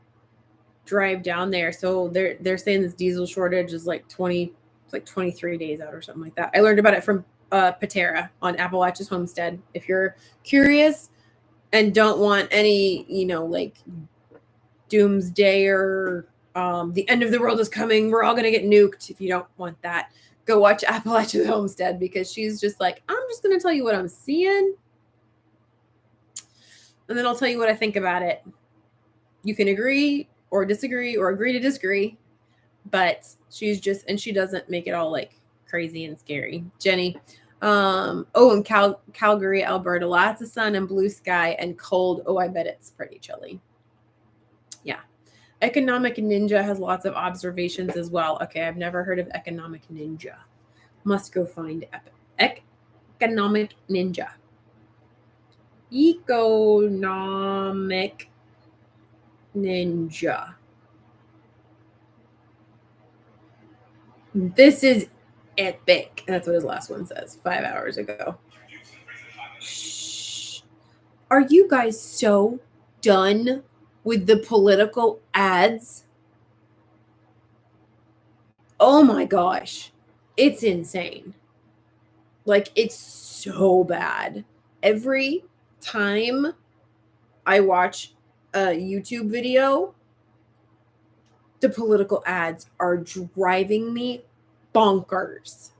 drive down there. So they're saying this diesel shortage is like 23 days out or something like that. I learned about it from Patera on Appalachia's Homestead. If you're curious and don't want any, like doomsday or the end of the world is coming, we're all going to get nuked. If you don't want that, go watch Appalachia's Homestead because she's just like, I'm just going to tell you what I'm seeing. And then I'll tell you what I think about it. You can agree or disagree or agree to disagree. But she doesn't make it all like crazy and scary. Jenny. And Calgary, Alberta, lots of sun and blue sky and cold. Oh, I bet it's pretty chilly. Yeah. Economic Ninja has lots of observations as well. Okay, I've never heard of Economic Ninja. Must go find Economic Ninja. Economic Ninja. This is epic. That's what his last one says 5 hours ago. Shh. Are you guys so done with the political ads? Oh my gosh. It's insane. Like, it's so bad. Every time I watch a YouTube video, the political ads are driving me bonkers.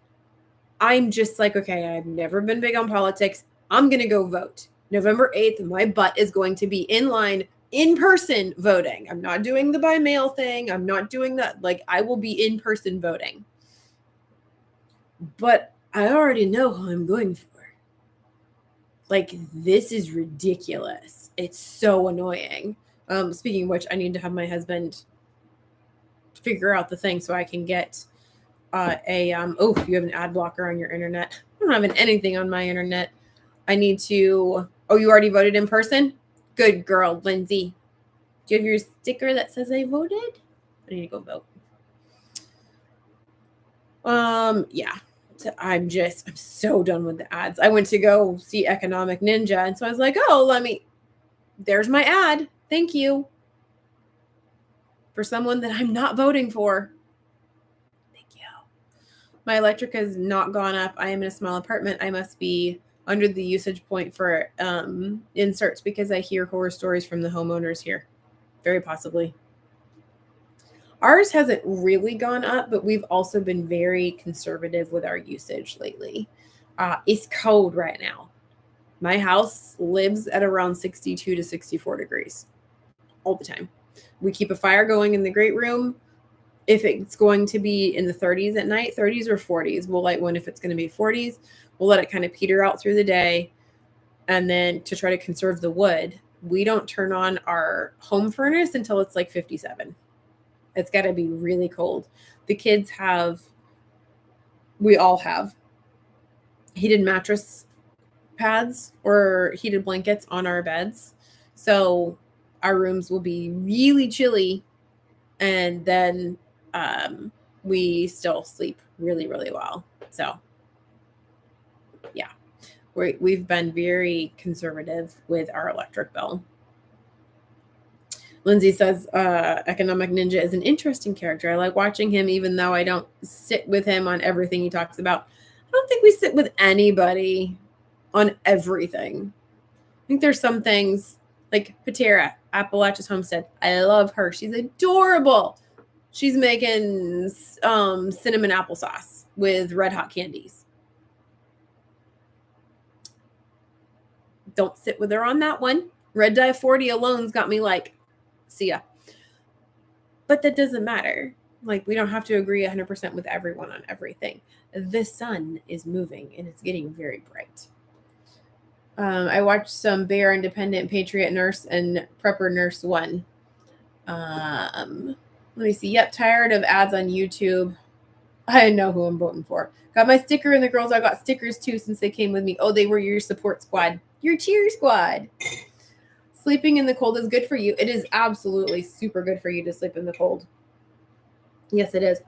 I'm just like, okay, I've never been big on politics. I'm going to go vote. November 8th, my butt is going to be in line, in person voting. I'm not doing the by mail thing. I'm not doing that. Like, I will be in person voting. But I already know who I'm going for. Like, this is ridiculous. It's so annoying. Speaking of which, I need to have my husband figure out the thing so I can get you have an ad blocker on your internet. I don't have anything on my internet. I need to, you already voted in person? Good girl, Lindsay. Do you have your sticker that says I voted? I need to go vote. Yeah. I'm so done with the ads. I went to go see Economic Ninja, and so I was like, there's my ad. Thank you. For someone that I'm not voting for. Thank you. My electric has not gone up. I am in a small apartment. I must be under the usage point for inserts because I hear horror stories from the homeowners here. Very possibly. Ours hasn't really gone up, but we've also been very conservative with our usage lately. It's cold right now. My house lives at around 62 to 64 degrees all the time. We keep a fire going in the great room. If it's going to be in the 30s at night, 30s or 40s, we'll light one. If it's going to be 40s, we'll let it kind of peter out through the day. And then to try to conserve the wood, we don't turn on our home furnace until it's like 57. It's got to be really cold. The kids we all have heated mattress pads or heated blankets on our beds. So our rooms will be really chilly, and then we still sleep really, really well. So yeah, we've been very conservative with our electric bill. Lindsay says, Economic Ninja is an interesting character. I like watching him, even though I don't sit with him on everything he talks about. I don't think we sit with anybody on everything. I think there's some things like Patera, Appalachia's Homestead. I love her. She's adorable. She's making cinnamon applesauce with red hot candies. Don't sit with her on that one. Red Dye 40 alone's got me like, see ya. But that doesn't matter. Like, we don't have to agree 100% with everyone on everything. The sun is moving and it's getting very bright. I watched some Bear Independent Patriot Nurse and Prepper Nurse 1. Let me see. Yep, tired of ads on YouTube. I know who I'm voting for. Got my sticker, and the girls I got stickers too since they came with me. Oh, they were your support squad. Your cheer squad. Sleeping in the cold is good for you. It is absolutely super good for you to sleep in the cold. Yes, it is.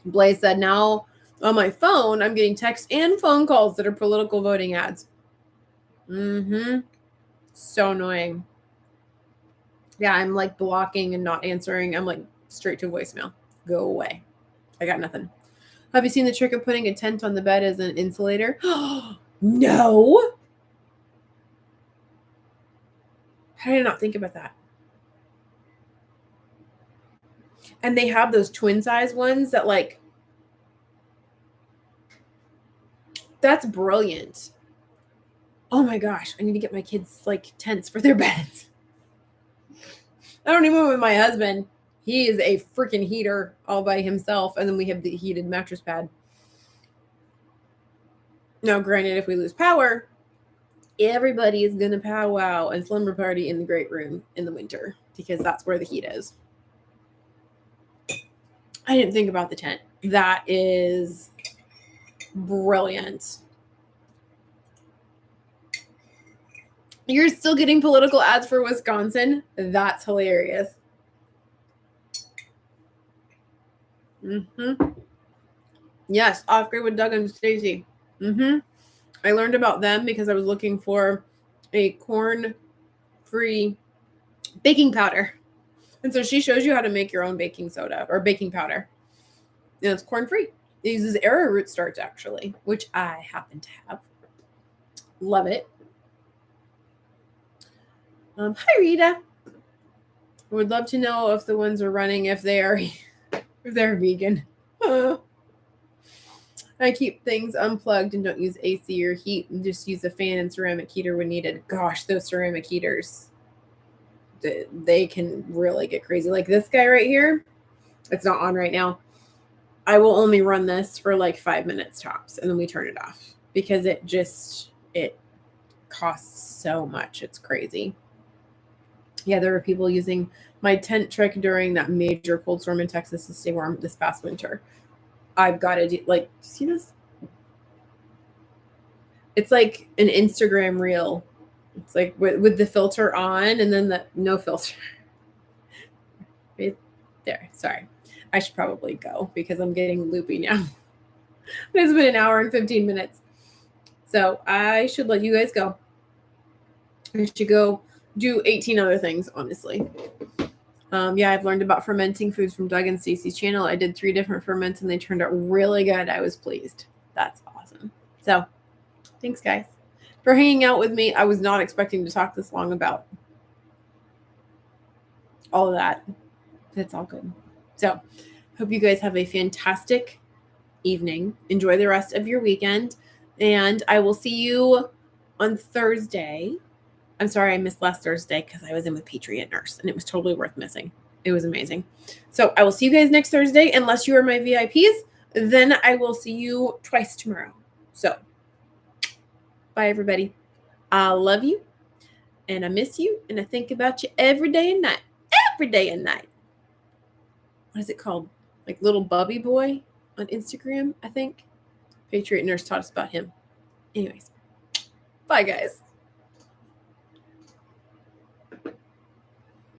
Blaze said, now on my phone, I'm getting texts and phone calls that are political voting ads. So annoying. Yeah, I'm like blocking and not answering. I'm like straight to voicemail. Go away. I got nothing. Have you seen the trick of putting a tent on the bed as an insulator? No. How did I not think about that? And they have those twin size ones that like, that's brilliant. Oh my gosh, I need to get my kids like tents for their beds. I don't even with my husband. He is a freaking heater all by himself. And then we have the heated mattress pad. Now, granted, if we lose power, everybody is going to powwow and slumber party in the great room in the winter because that's where the heat is. I didn't think about the tent. That is brilliant. You're still getting political ads for Wisconsin? That's hilarious. Yes, Off-Grid with Doug and Stacy. I learned about them because I was looking for a corn-free baking powder. And so she shows you how to make your own baking soda or baking powder. And it's corn-free. It uses arrowroot starch, actually, which I happen to have. Love it. Hi, Rita. I would love to know if the ones are running, if they're vegan. I keep things unplugged and don't use AC or heat and just use a fan and ceramic heater when needed. Gosh, those ceramic heaters, they can really get crazy. Like this guy right here, it's not on right now. I will only run this for like 5 minutes tops and then we turn it off because it costs so much. It's crazy. Yeah, there were people using my tent trick during that major cold storm in Texas to stay warm this past winter. I've got to do, like, see this? It's like an Instagram reel. It's like with the filter on and then the no filter. Right there. Sorry. I should probably go because I'm getting loopy now. It's been an hour and 15 minutes. So I should let you guys go. I should go do 18 other things, honestly. Yeah, I've learned about fermenting foods from Doug and Stacey's channel. I did 3 different ferments and they turned out really good. I was pleased. That's awesome. So thanks, guys. for hanging out with me. I was not expecting to talk this long about all of that. It's all good. So, hope you guys have a fantastic evening. Enjoy the rest of your weekend. And I will see you on Thursday. I'm sorry I missed last Thursday because I was in with Patriot Nurse and it was totally worth missing. It was amazing. So I will see you guys next Thursday. Unless you are my VIPs, then I will see you twice tomorrow. So bye, everybody. I love you and I miss you and I think about you every day and night. Every day and night. What is it called? Like Little Bubby Boy on Instagram, I think. Patriot Nurse taught us about him. Anyways, bye, guys.